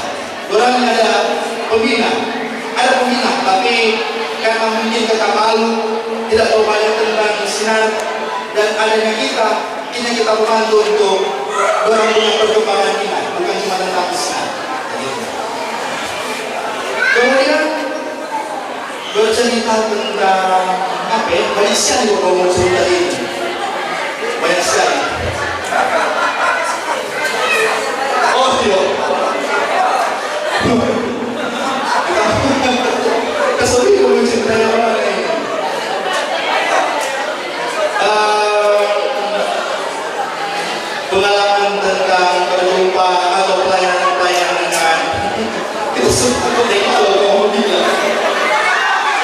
Orang ada pembina, tapi karena mungkin kita malu, tidak tahu banyak tentang misioner, dan adanya kita membantu untuk orang punya perkembangan iman, bukan cuma tentang misioner. Kemudian bercerita tentang apa ya? Banyak sekali ngomong cerita ini, banyak sekali. Oh iya. Kesulitan ngomong cerita yang mana ini? Pengalaman tentang berjumpa atau pelayanan dengan itu semua dari kalau kamu bilang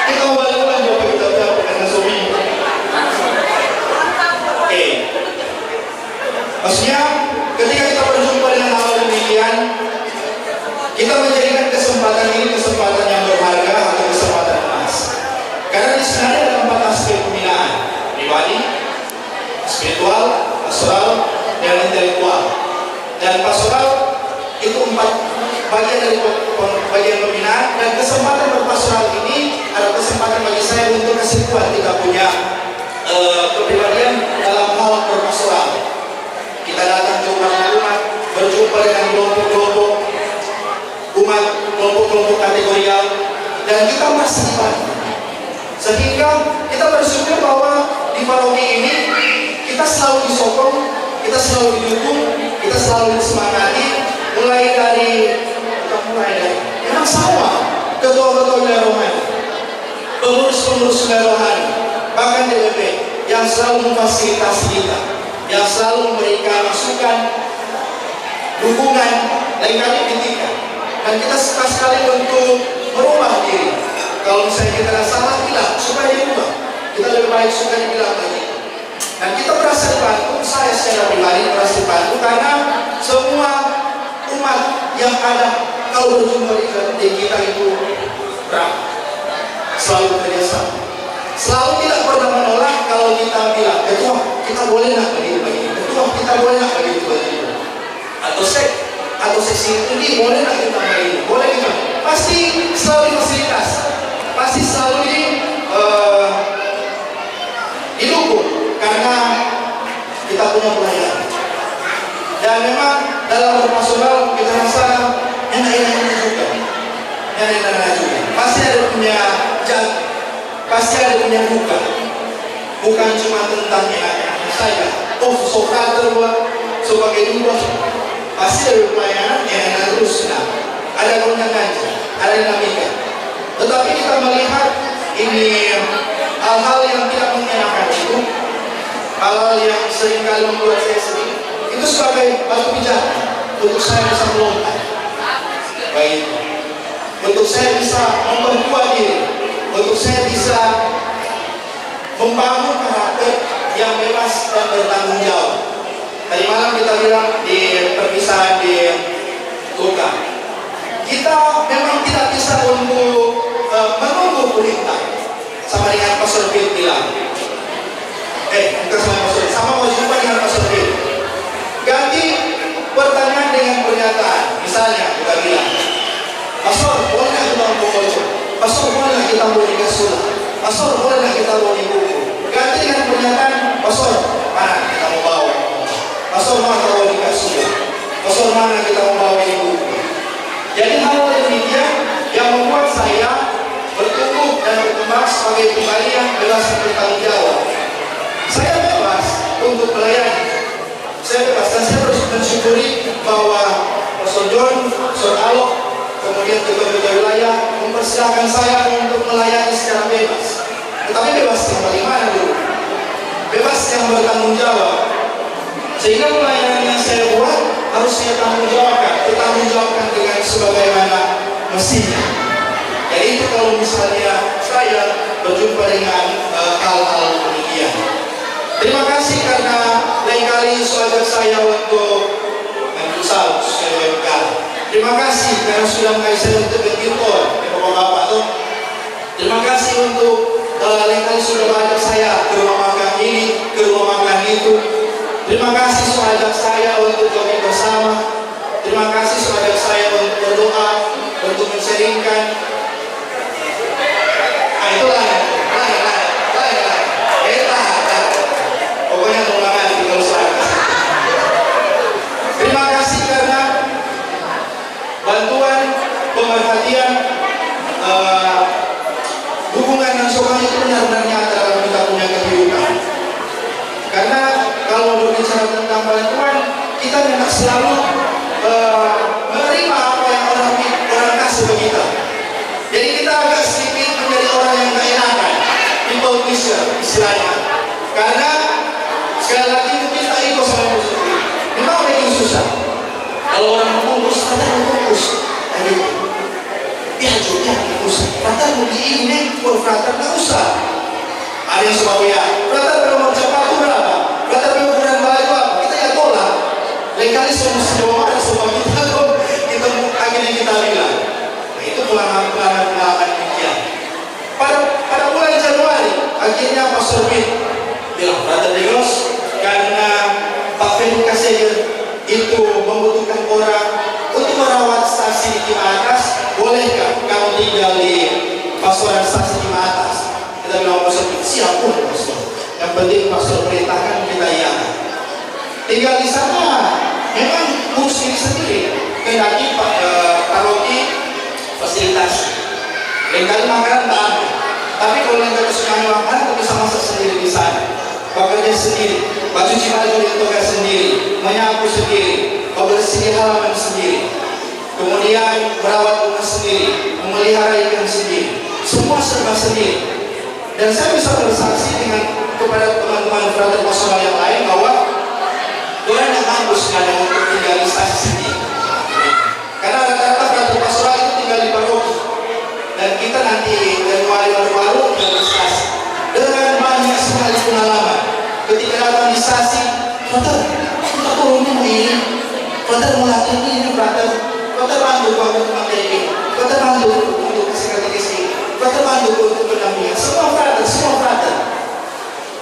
kita mau balik lagi apa kita dapat dengan suami. Maksudnya ketika kita berjumpa dengan hal demikian, kita menjadikan kesempatan ini kesempatan yang berharga atau kesempatan emas. Karena di sana ada 4 aspek pembinaan: pribadi, spiritual, pastoral, dan intelektual. Dan pastoral itu 4 bagian dari bagian pembinaan, dan kesempatan berpastoral ini adalah kesempatan bagi saya untuk kasih kuat kita punya kepribadian dalam hal berpastoral. Kita datang ke umat, berjumpa dengan kelompok-kelompok umat, kelompok-kelompok kategorial, dan kita masih dibantu. Sehingga kita bersyukur bahwa di paroki ini kita selalu disokong, kita selalu didukung, kita selalu disemangati, mulai dari memang sama ketua-ketua wilayah rohani, pengurus-pengurus wilayah rohani, bahkan DPP yang selalu memfasilitasi kita, yang selalu memberikan masukan, dukungan, lain kali kritikan. Dan kita suka sekali untuk merubah diri. Kalau misalnya kita ada salah, bilang supaya dirubah. Kita lebih baik suka dibilang lagi. Dan kita merasa dibantu, saya secara pribadi merasa dibantu karena semua umat yang ada kalau berjumpa di kita itu selalu kerjasama. Selalu tidak pernah menolak kalau kita bilang, ketua kita boleh nak begini, ketua kita boleh nak begitu, atau seksi ini boleh nak kita begini, boleh kita, pasti selalu fasilitas, pasti selalu didukung karena kita punya pelayanan. Dan memang dalam berpastoral kita rasa enak-enak juga, pasti ada punya pasti ada punya bukan cuma tentang enak-enak saja. Oh, sokater sebagai dua, pasti ada pelayanan yang enak terus. Nah, ada gonjang-ganjing, ada dinamika. Tetapi kita melihat ini hal-hal yang tidak mengenakan itu, hal-hal yang seringkali membuat saya sedih, itu sebagai batu pijakan untuk saya bisa melompat. Baik, untuk saya bisa memperkuat diri, untuk saya bisa membangun karakter yang bebas dan bertanggung jawab. Tadi malam kita bilang di perpisahan di Tuka, kita memang tidak bisa untuk menunggu perintah. Sama dengan Pastor Phil bilang, bukan sama Pastor, sama mau jumpa dengan Pastor Phil. Ganti pertanyaan dengan pernyataan. Misalnya kita bilang, Pastor, boleh nggak kita membaca? Pastor, boleh nggak kita mau dikasih? Pastor, boleh nggak kita mau dibuku? Ganti dengan pernyataan, Pastor, mana kita mau bawa? Pastor, mana kita mau dikasih? Pastor, mana kita mau bawa dibuku? Jadi hal demikian yang membuat saya bertumbuh dan berkembang sebagai pribadi yang bebas bertanggung jawab. Saya bebas untuk melayani, saya bebas dan saya bersyukur mensyukuri bahwa Pastor John, Pastor Alok, kemudian ketua wilayah mempersilahkan saya untuk melayani secara bebas. Tetapi bebas yang bagaimana dulu? Bebas yang bertanggung jawab. Sehingga pelayanan yang saya buat harus saya tanggung jawabkan dengan sebagaimana mestinya. Jadi itu kalau misalnya saya berjumpa dengan hal-hal demikian. Terima kasih karena lain kali ajak saya untuk menjual terima kasih karena sudah mengajak saya untuk bergibtor bapak-bapak tuh. Terima kasih untuk lain kali sudah mengajak saya ke rumah makan ini, ke rumah makan itu. Terima kasih sudah ajak saya untuk jogging bersama. Terima kasih sudah ajak saya untuk berdoa, untuk menseringkan. Nah itulah. Pokoknya tolongan tinggal saya. Terima kasih karena bantuan, pemerhatian, dukungan dan sokongan itu benar-benar nyata dalam kita punya kehidupan. Karena kalau berbicara tentang bantuan, kita tidak selalu menerima apa yang orang kasih ke kita. Jadi kita agak sedikit menjadi orang yang gak enakan, people pleaser istilahnya. Karena sekali lagi kita ikut sama musuh. Memang bikin susah. Kalau orang membungkus, kata membungkus. Jadi, ya juga membungkus. Kata begini nih, frater nggak usah. Ada yang sebab ya, frater kalau mau sepatu berapa? Frater kalau ukuran baju apa? Kita ya tolak. Lain kali semua ada sebab kita akhirnya kita bilang. Nah itu pengalaman demikian. Pada bulan Januari, akhirnya Pastor Bin bilang, Frater Degos, karena Pak Fendi Kaseger itu membutuhkan orang untuk merawat stasi di Cimatas, bolehkah kamu tinggal di pastoran stasi Cimatas? Kita bilang Pastor Bin, siap pun Pastor. Yang penting Pastor perintahkan kita iya. Tinggal di sana, memang urus diri sendiri. Kendaki Pak Paroki fasilitas. Lain kali makanan tak ambil. Tapi kalau yang kesukaan makanan, kita bisa masak sendiri di sana. Bekerja sendiri, cuci baju di toko sendiri, menyapu sendiri, membersihkan halaman sendiri, kemudian merawat rumah sendiri, memelihara ikan sendiri, semua serba sendiri. Dan saya bisa bersaksi dengan kepada teman-teman frater pastoral yang lain bahwa orang yang bagus ada untuk tinggal di stasi sendiri. Karena rata-rata frater pastoral itu tinggal di paroki, dan kita nanti dari baru-baru tinggal di stasi. Dengan banyak sekali pengalaman ketika datang di stasi, frater, kita turunnya ini, frater mau latihan ini, frater bantu untuk materi, frater bantu untuk kasih katekesi, frater bantu untuk pendampingan, semua frater.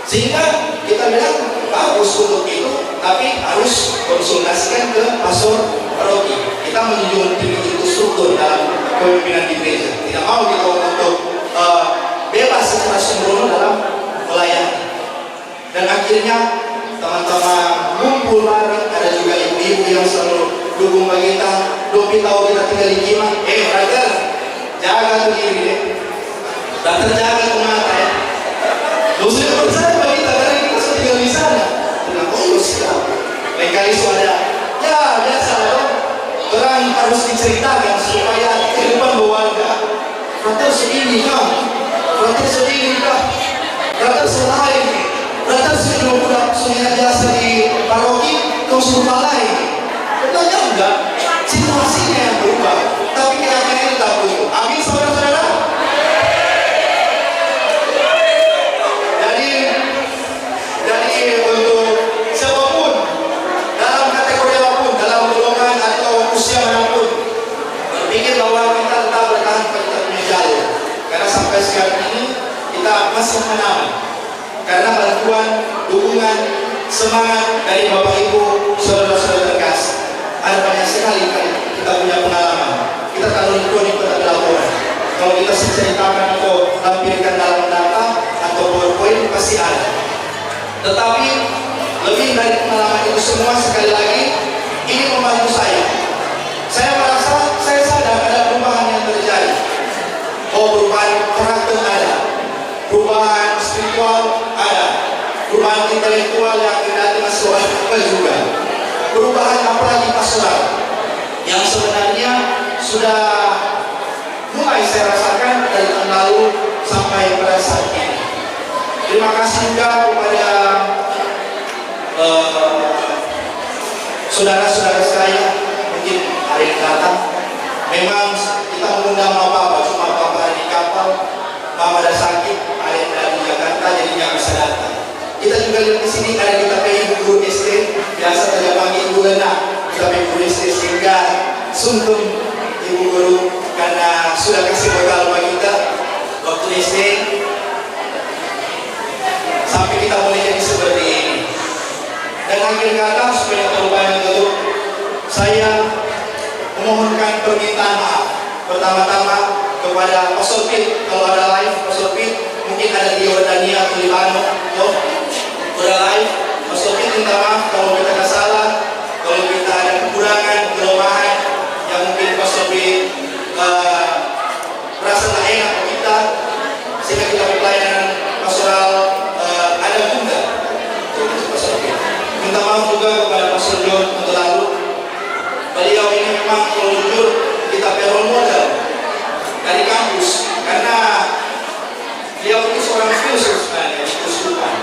Sehingga kita bilang bagus untuk itu, tapi harus konsultasikan ke pastor paroki. Kita menunjukkan tinggi itu struktur dalam kepemimpinan di gereja. Tidak mau kita untuk bebas secara sembrono dalam melayani. Dan akhirnya teman-teman ngumpul bareng, ada juga ibu-ibu yang selalu dukung bagi kita. Dopi tahu kita tinggal di Kima, brother, jaga tuh diri deh. Brother jaga tuh mata ya. Dosa percaya bagi kita karena kita sudah tinggal di sana. Tenang, siap. Lain kali suara, ya biasa dong. Orang harus diceritakan supaya kehidupan berwarga. Brother segini kan. Frater sedih kah? Frater selain, frater sudah pulang sungai jasa di paroki, kau suruh lain. Betulnya enggak, situasinya yang berubah, tapi keyakinan itu tak berubah. Amin saudara-saudara. Jadi untuk siapapun, dalam kategori apapun, dalam golongan atau usia manapun, berpikir bahwa kita tetap bertahan pada punya jalur. Karena sampai sekarang ini kita masih menang. Karena bantuan, dukungan, semangat dari Bapak Ibu, saudara-saudara terkasih. Ada banyak sekali kita punya pengalaman. Kita taruh di pada laporan. Kalau kita ceritakan atau lampirkan dalam data atau PowerPoint pasti ada. Tetapi lebih dari pengalaman itu semua, sekali lagi ini membantu saya. Saya merasa, saya sadar ada perubahan yang terjadi. Perubahan karakter ada, perubahan spiritual ada, perubahan intelektual yang tidak masuk akal juga. perubahan apalagi pastoral yang sebenarnya sudah mulai saya rasakan dari tahun lalu sampai pada saat ini. Terima kasih juga kepada saudara-saudara saya mungkin hari yang datang. Memang kita mengundang Bapak, cuma Bapak di kapal, Mama ada sakit, ada yang dari Jakarta jadi nggak bisa datang. Kita juga lihat di sini ada kita ibu guru SD, biasa tidak panggil ibu Lena, kita guru SD sehingga sungkem ibu guru karena sudah kasih bekal bagi kita waktu SD sampai kita mulai jadi seperti ini. Dan akhir kata supaya terlalu banyak tutup, saya memohonkan permintaan maaf pertama-tama kepada Pastor Pit. Kalau ada live Pastor Pit, mungkin ada di Yordania atau Libano, udah live. Pastor Pit minta maaf kalau kita ada salah, kalau kita ada kekurangan, kelemahan yang mungkin Pastor Pit merasa tak enak ke kita, sehingga kita pelayanan pastoral ada bunda. Pastor Pit minta maaf juga kepada Pastor John untuk lalu. Beliau ini memang kalau jujur kita role model dari kampus karena beliau itu seorang filsuf sebenarnya, filsufan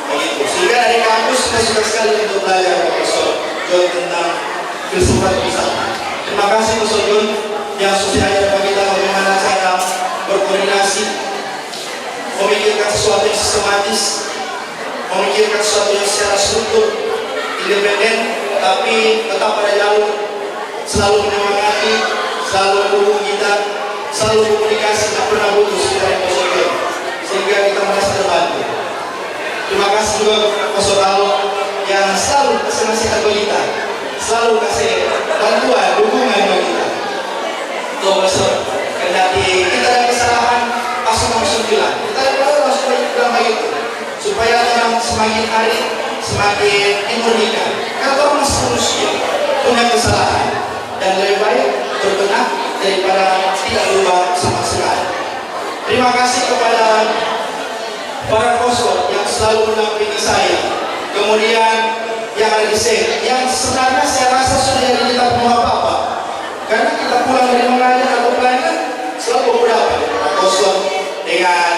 begitu. Sehingga dari kampus kita suka sekali untuk belajar Pastor John tentang filsafat bersama. Terima kasih Pastor John yang sudah ajar bagi kita bagaimana cara berkoordinasi, memikirkan sesuatu yang sistematis, memikirkan sesuatu yang secara struktur, independen, tapi tetap pada jalur, selalu menyemangati, selalu mendukung kita, selalu komunikasi, tak pernah putus kita yang positif, sehingga kita merasa terbantu. Terima kasih juga kepada Pastor Alo yang selalu kasih nasihat bagi kita, selalu kasih bantuan, dukungan bagi kita. Tuh Pastor, kendati kita ada kesalahan, Pastor langsung bilang, kita ada supaya kita begitu, supaya orang semakin hari semakin dimurnikan. Karena orang masih manusia punya kesalahan dan lebih baik berbenah daripada tidak berubah sama sekali. Terima kasih kepada para pastor yang selalu mendampingi saya. Kemudian yang ada di sini, yang sebenarnya saya rasa sudah jadi kita punya apa-apa. Karena kita pulang dari mengajar atau pelayanan selalu beberapa pastor dengan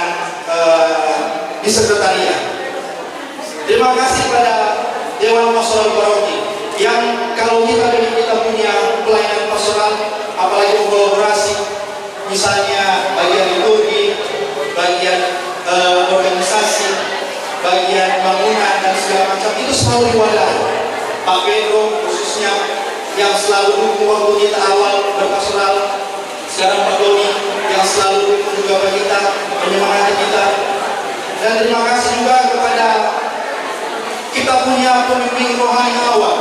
di sekretariat. Terima kasih pada Dewan Pastoral Paroki yang kalau kita punya pelayanan pastoral, apalagi kolaborasi, misalnya bagian liturgi, bagian organisasi, bagian bangunan dan segala macam itu selalu diwadahi. Pak Pedro khususnya yang selalu dukung waktu kita awal berpastoral, sekarang Pak Doni yang selalu dukung juga bagi kita, menyemangati kita. Dan terima kasih juga kepada kita punya pemimpin rohani awal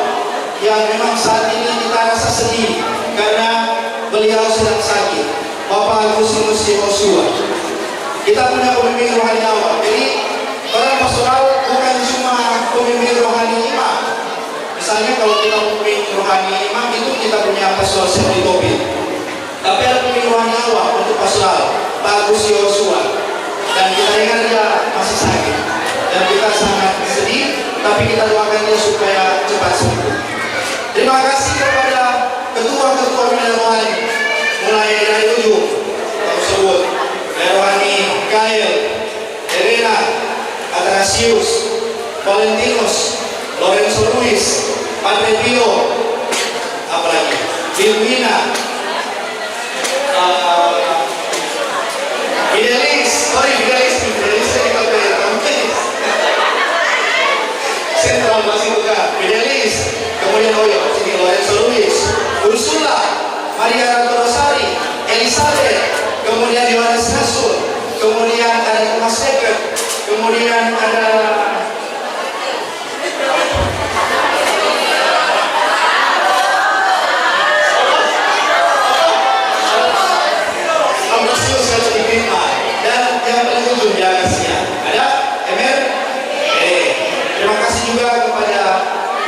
yang memang saat ini kita rasa sedih karena beliau sedang sakit, Bapak Agustinus Yosua. Kita punya pemimpin rohani awal. Jadi orang pastoral bukan cuma pemimpin rohani imam. Misalnya kalau kita pemimpin rohani imam itu kita punya Pastor Septi Tobit. Tapi ada pemimpin rohani awal untuk pastoral, Pak Agus Yosua. Dan kita dengar dia masih sakit dan kita sangat sedih, tapi kita doakan dia supaya cepat sembuh. Terima kasih kepada ketua-ketua bidang rohani mulai dari 7 tersebut, rohani Kael, Elena, Atrasius, Valentinus, Lorenzo Luis, Padre Pio, apalagi Bilwina, Fidelis kita Sentral masih juga Fidelis, kemudian sini Lorenzo Luis, Ursula, Maria Ratu Rosari, Elizabeth, kemudian Yohanes Rasul, kemudian ada Thomas Decker, kemudian ada dan yang paling ujung di atasnya ada Emer. Terima kasih juga kepada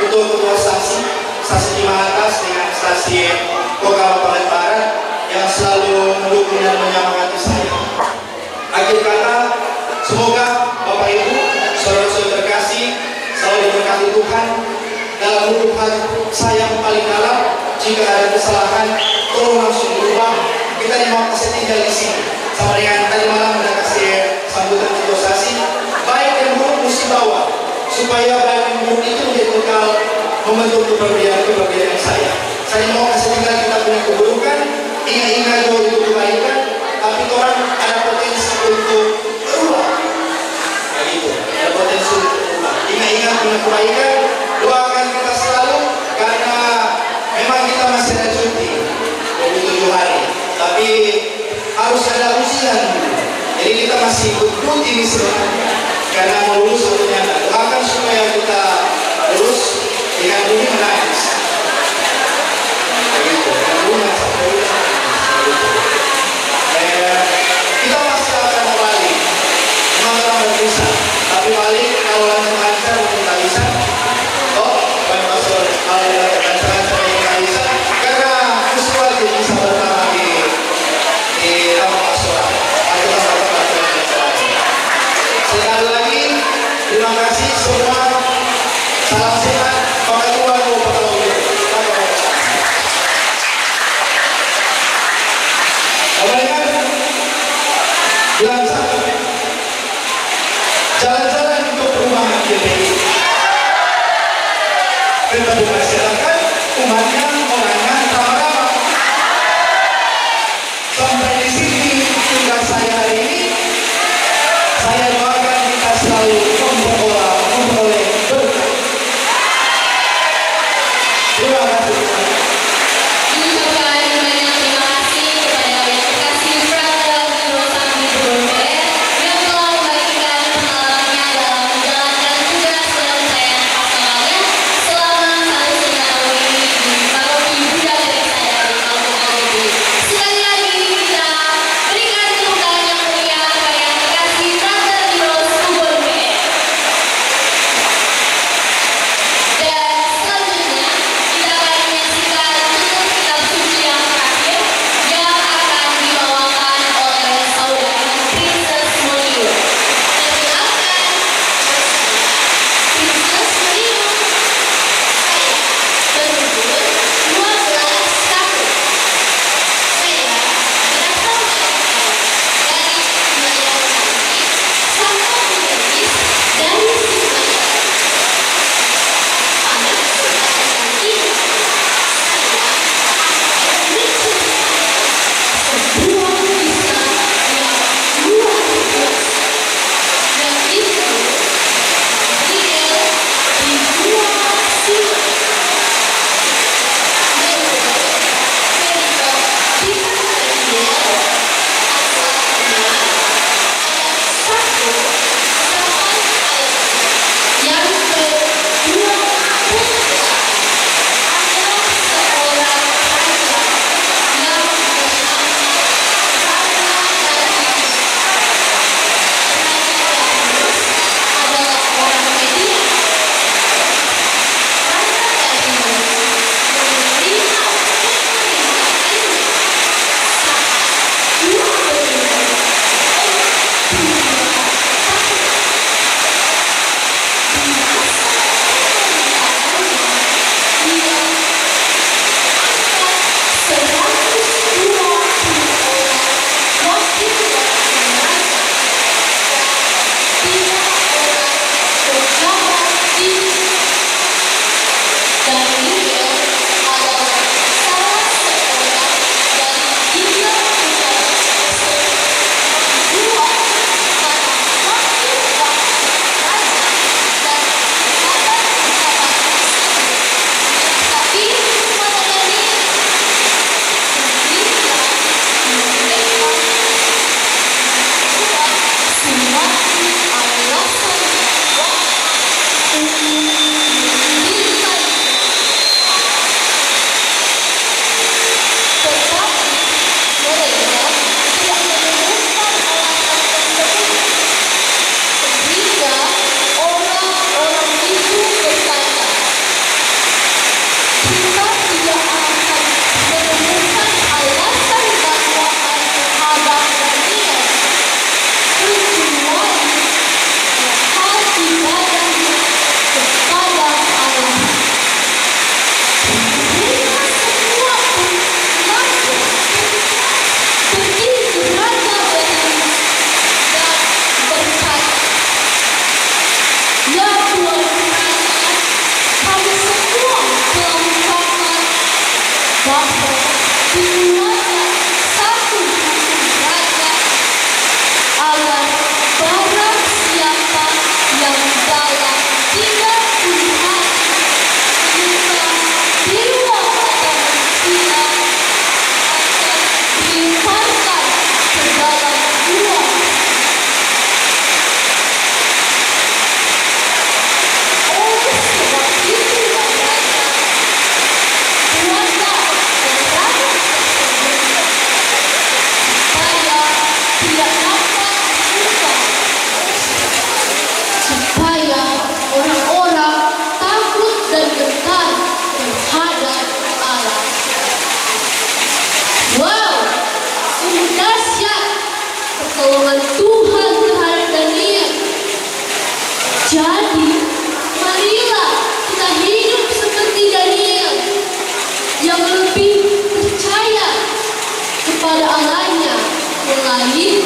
ketua-ketua stasi Cimahatas dengan stasi Kokal Palet Barat yang selalu mendukung dan menyemangati saya. Akhir kata, semoga Bapak Ibu, saudara-saudara terkasih selalu diberkati Tuhan dalam hidup hati saya yang paling dalam. Jika ada kesalahan, tolong langsung berubah. Kita mau kasih tinggal di sini. Sama dengan tadi malam udah kasih sambutan negosiasi. Baik dan buruk mesti bawa, supaya baik dan buruk itu menjadi bekal membentuk kepribadian saya. Saya mau kasih tinggal kita punya keburukan, ingat-ingat jauh itu kebaikan, tapi orang ada potensi untuk berubah. Begitu, ada potensi untuk berubah. Ingat-ingat punya kebaikan, doakan kita selalu, karena memang kita masih ada cuti 27 hari, tapi harus ada ujian dulu. Jadi kita masih ikut cuti ini sebenarnya, karena mau lulus tentunya. Doakan supaya kita lulus dengan bumi menangis. Begitu, dan bumi menangis. Kita masih akan kembali. Memang orang berbisa, tapi balik kalau lancar-lancar kita bisa. Oh, baik masuk kalau lancar-lancar kita bisa, karena usual bisa bertahan di taman pastoral atau tempat-tempat yang. Sekali lagi, terima kasih semua. Salam sehat, pakai Tuhan, pakai Tuhan. Kemudian bilang satu, jalan-jalan untuk perumahan GPI. Tetapi masyarakat, umatnya, orangnya ramah-ramah. Sampai di sini tugas saya hari ini. Saya doakan kita selalu memperoleh berkah.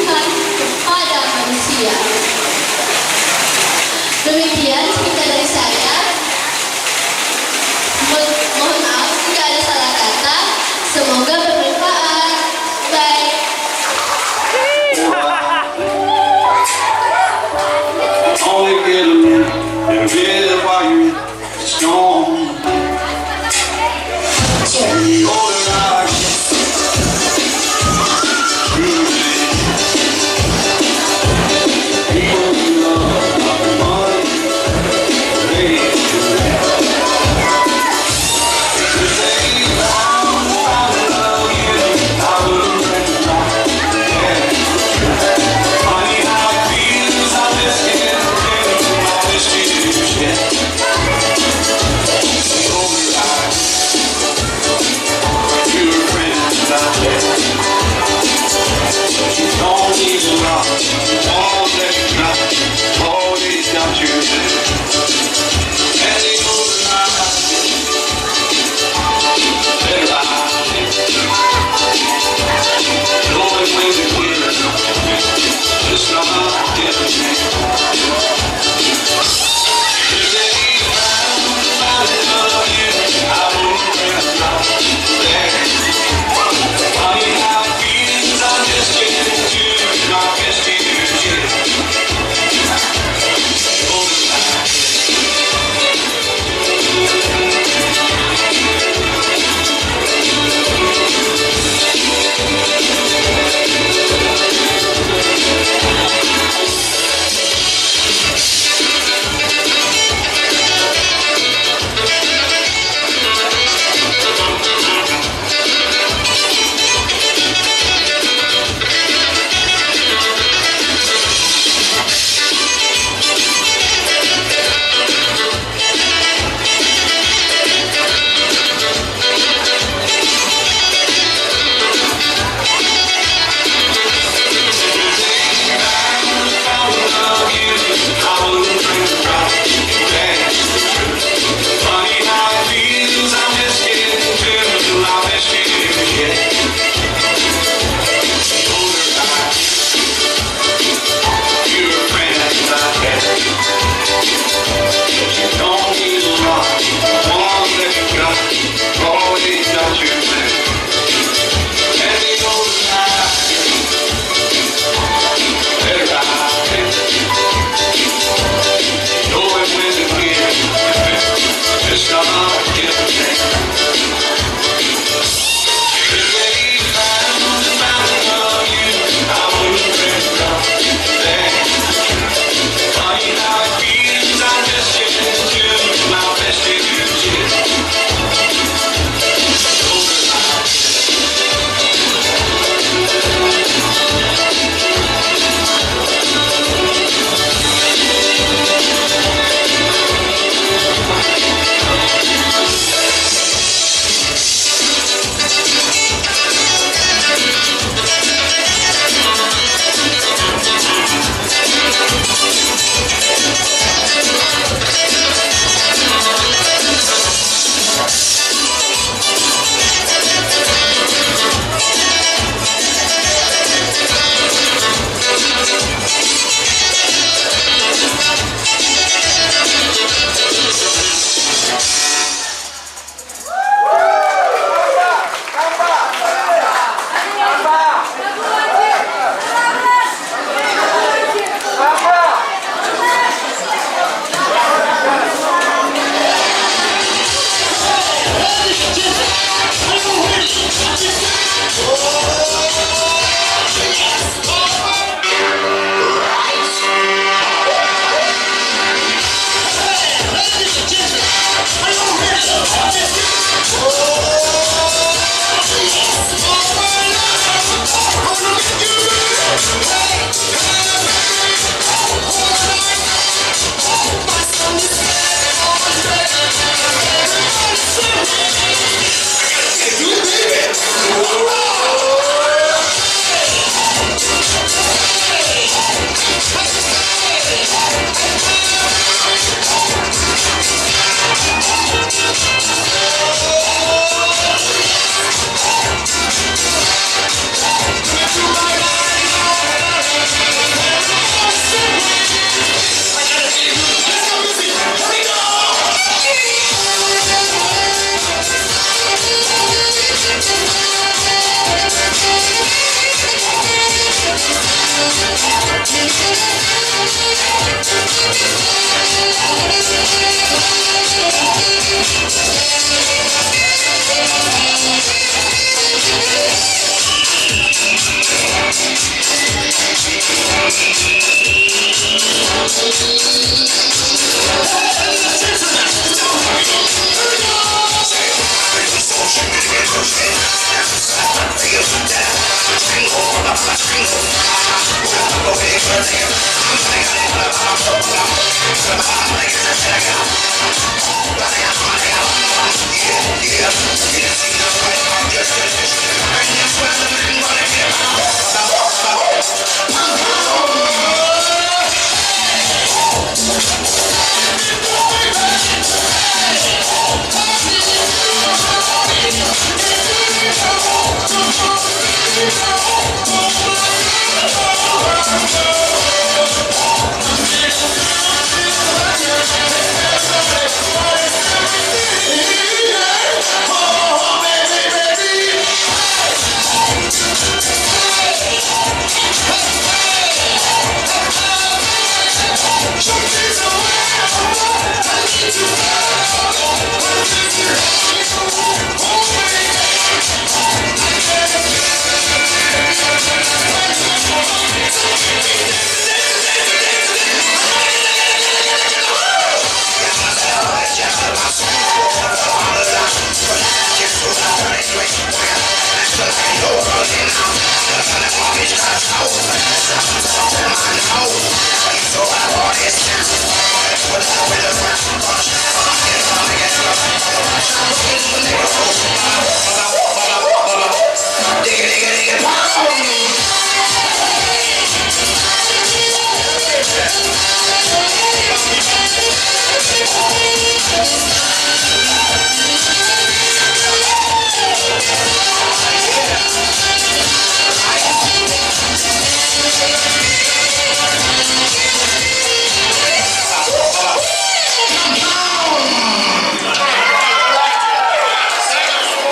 Tuhan kepada manusia. Demikian cerita dari saya. Mohon maaf jika ada salah kata. Semoga bermanfaat. Bye. Only get a minute and really while you're in it's gone. The older I get, people who love money, they do that. If they found love, I wouldn't recognize that. Funny how it feels, I just can't forget my wishes.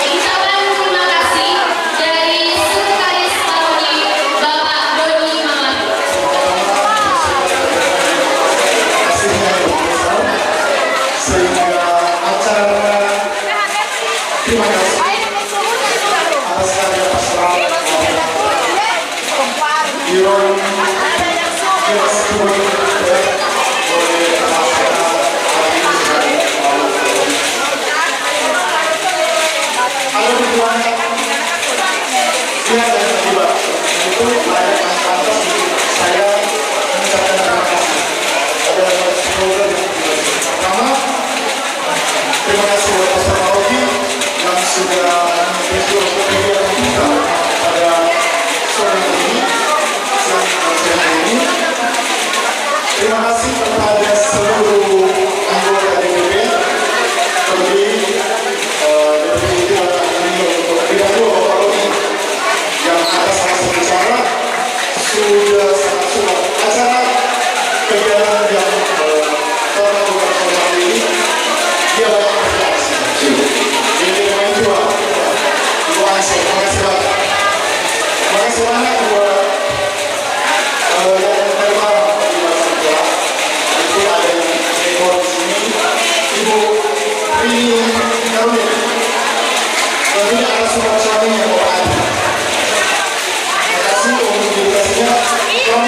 Ucapan terima kasih dari Sekretaris Paroki Bapak Doni Mamadu. Sehingga acara terima kasih atas karya pastoral Iron ada tujuan pihak dan terlibat itu layak pantas saya mengucapkan terima kasih ada program yang pertama terima kasih buat Pastor Paroki yang sudah memberikan kegiatan kita pada sore ini siang ini. Terima kasih kepada seluruh anggota DPP terlebih DPP kita untuk tidak dua Bapak Roni yang atas rasa bicara sudah sangat suka acara kegiatan yang telah lakukan pada hari ini dia banyak berkreasi. Ini dengan dua Ansel, terima kasih banyak. Terima kasih banyak buat yang terima di sekolah. Itu ada yang rekor di sini. Ibu Rini Karuni. Tentunya ada suami yang berada. Terima kasih untuk dedikasinya.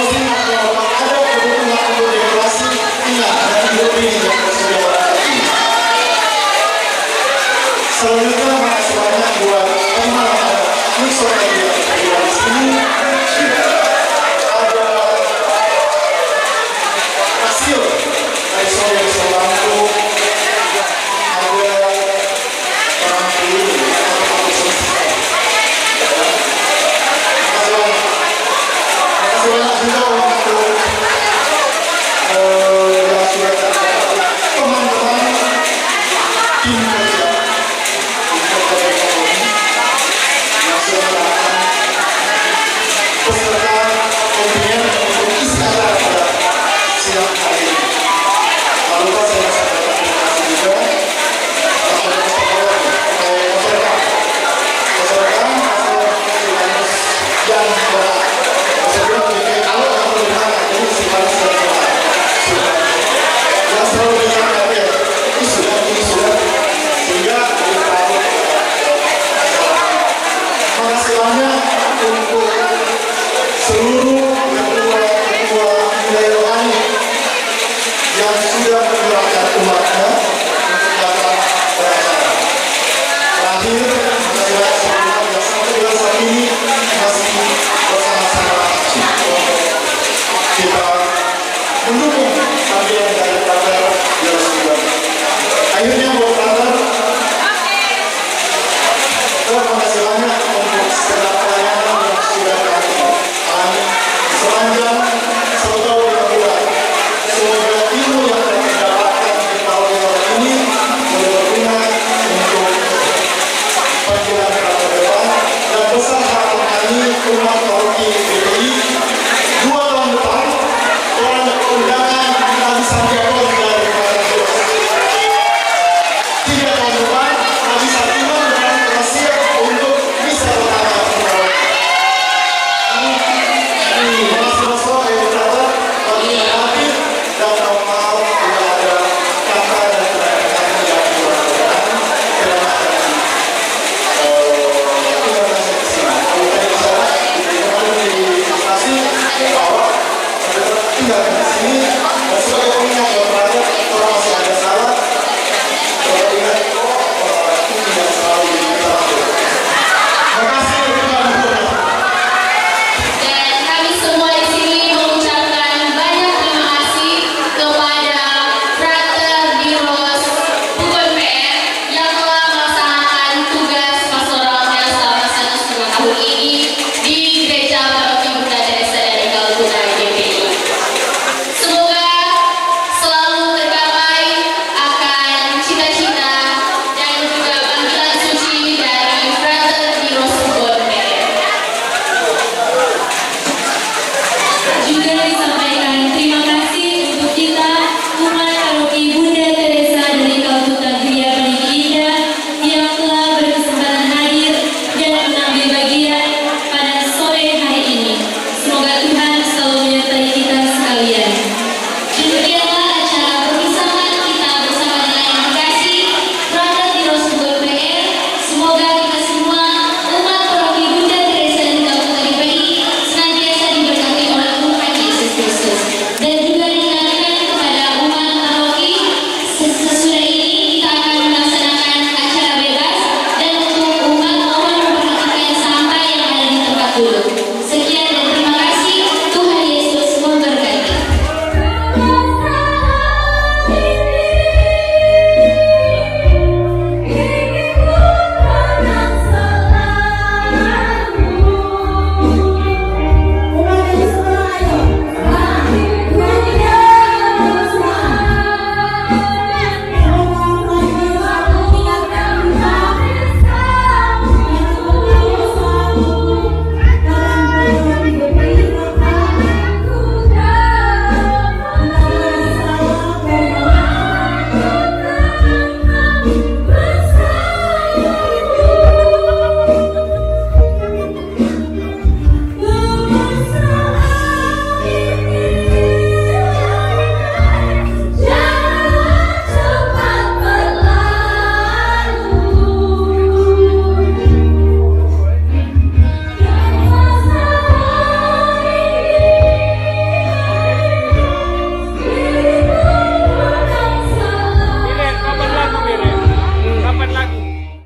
sudah disampaikan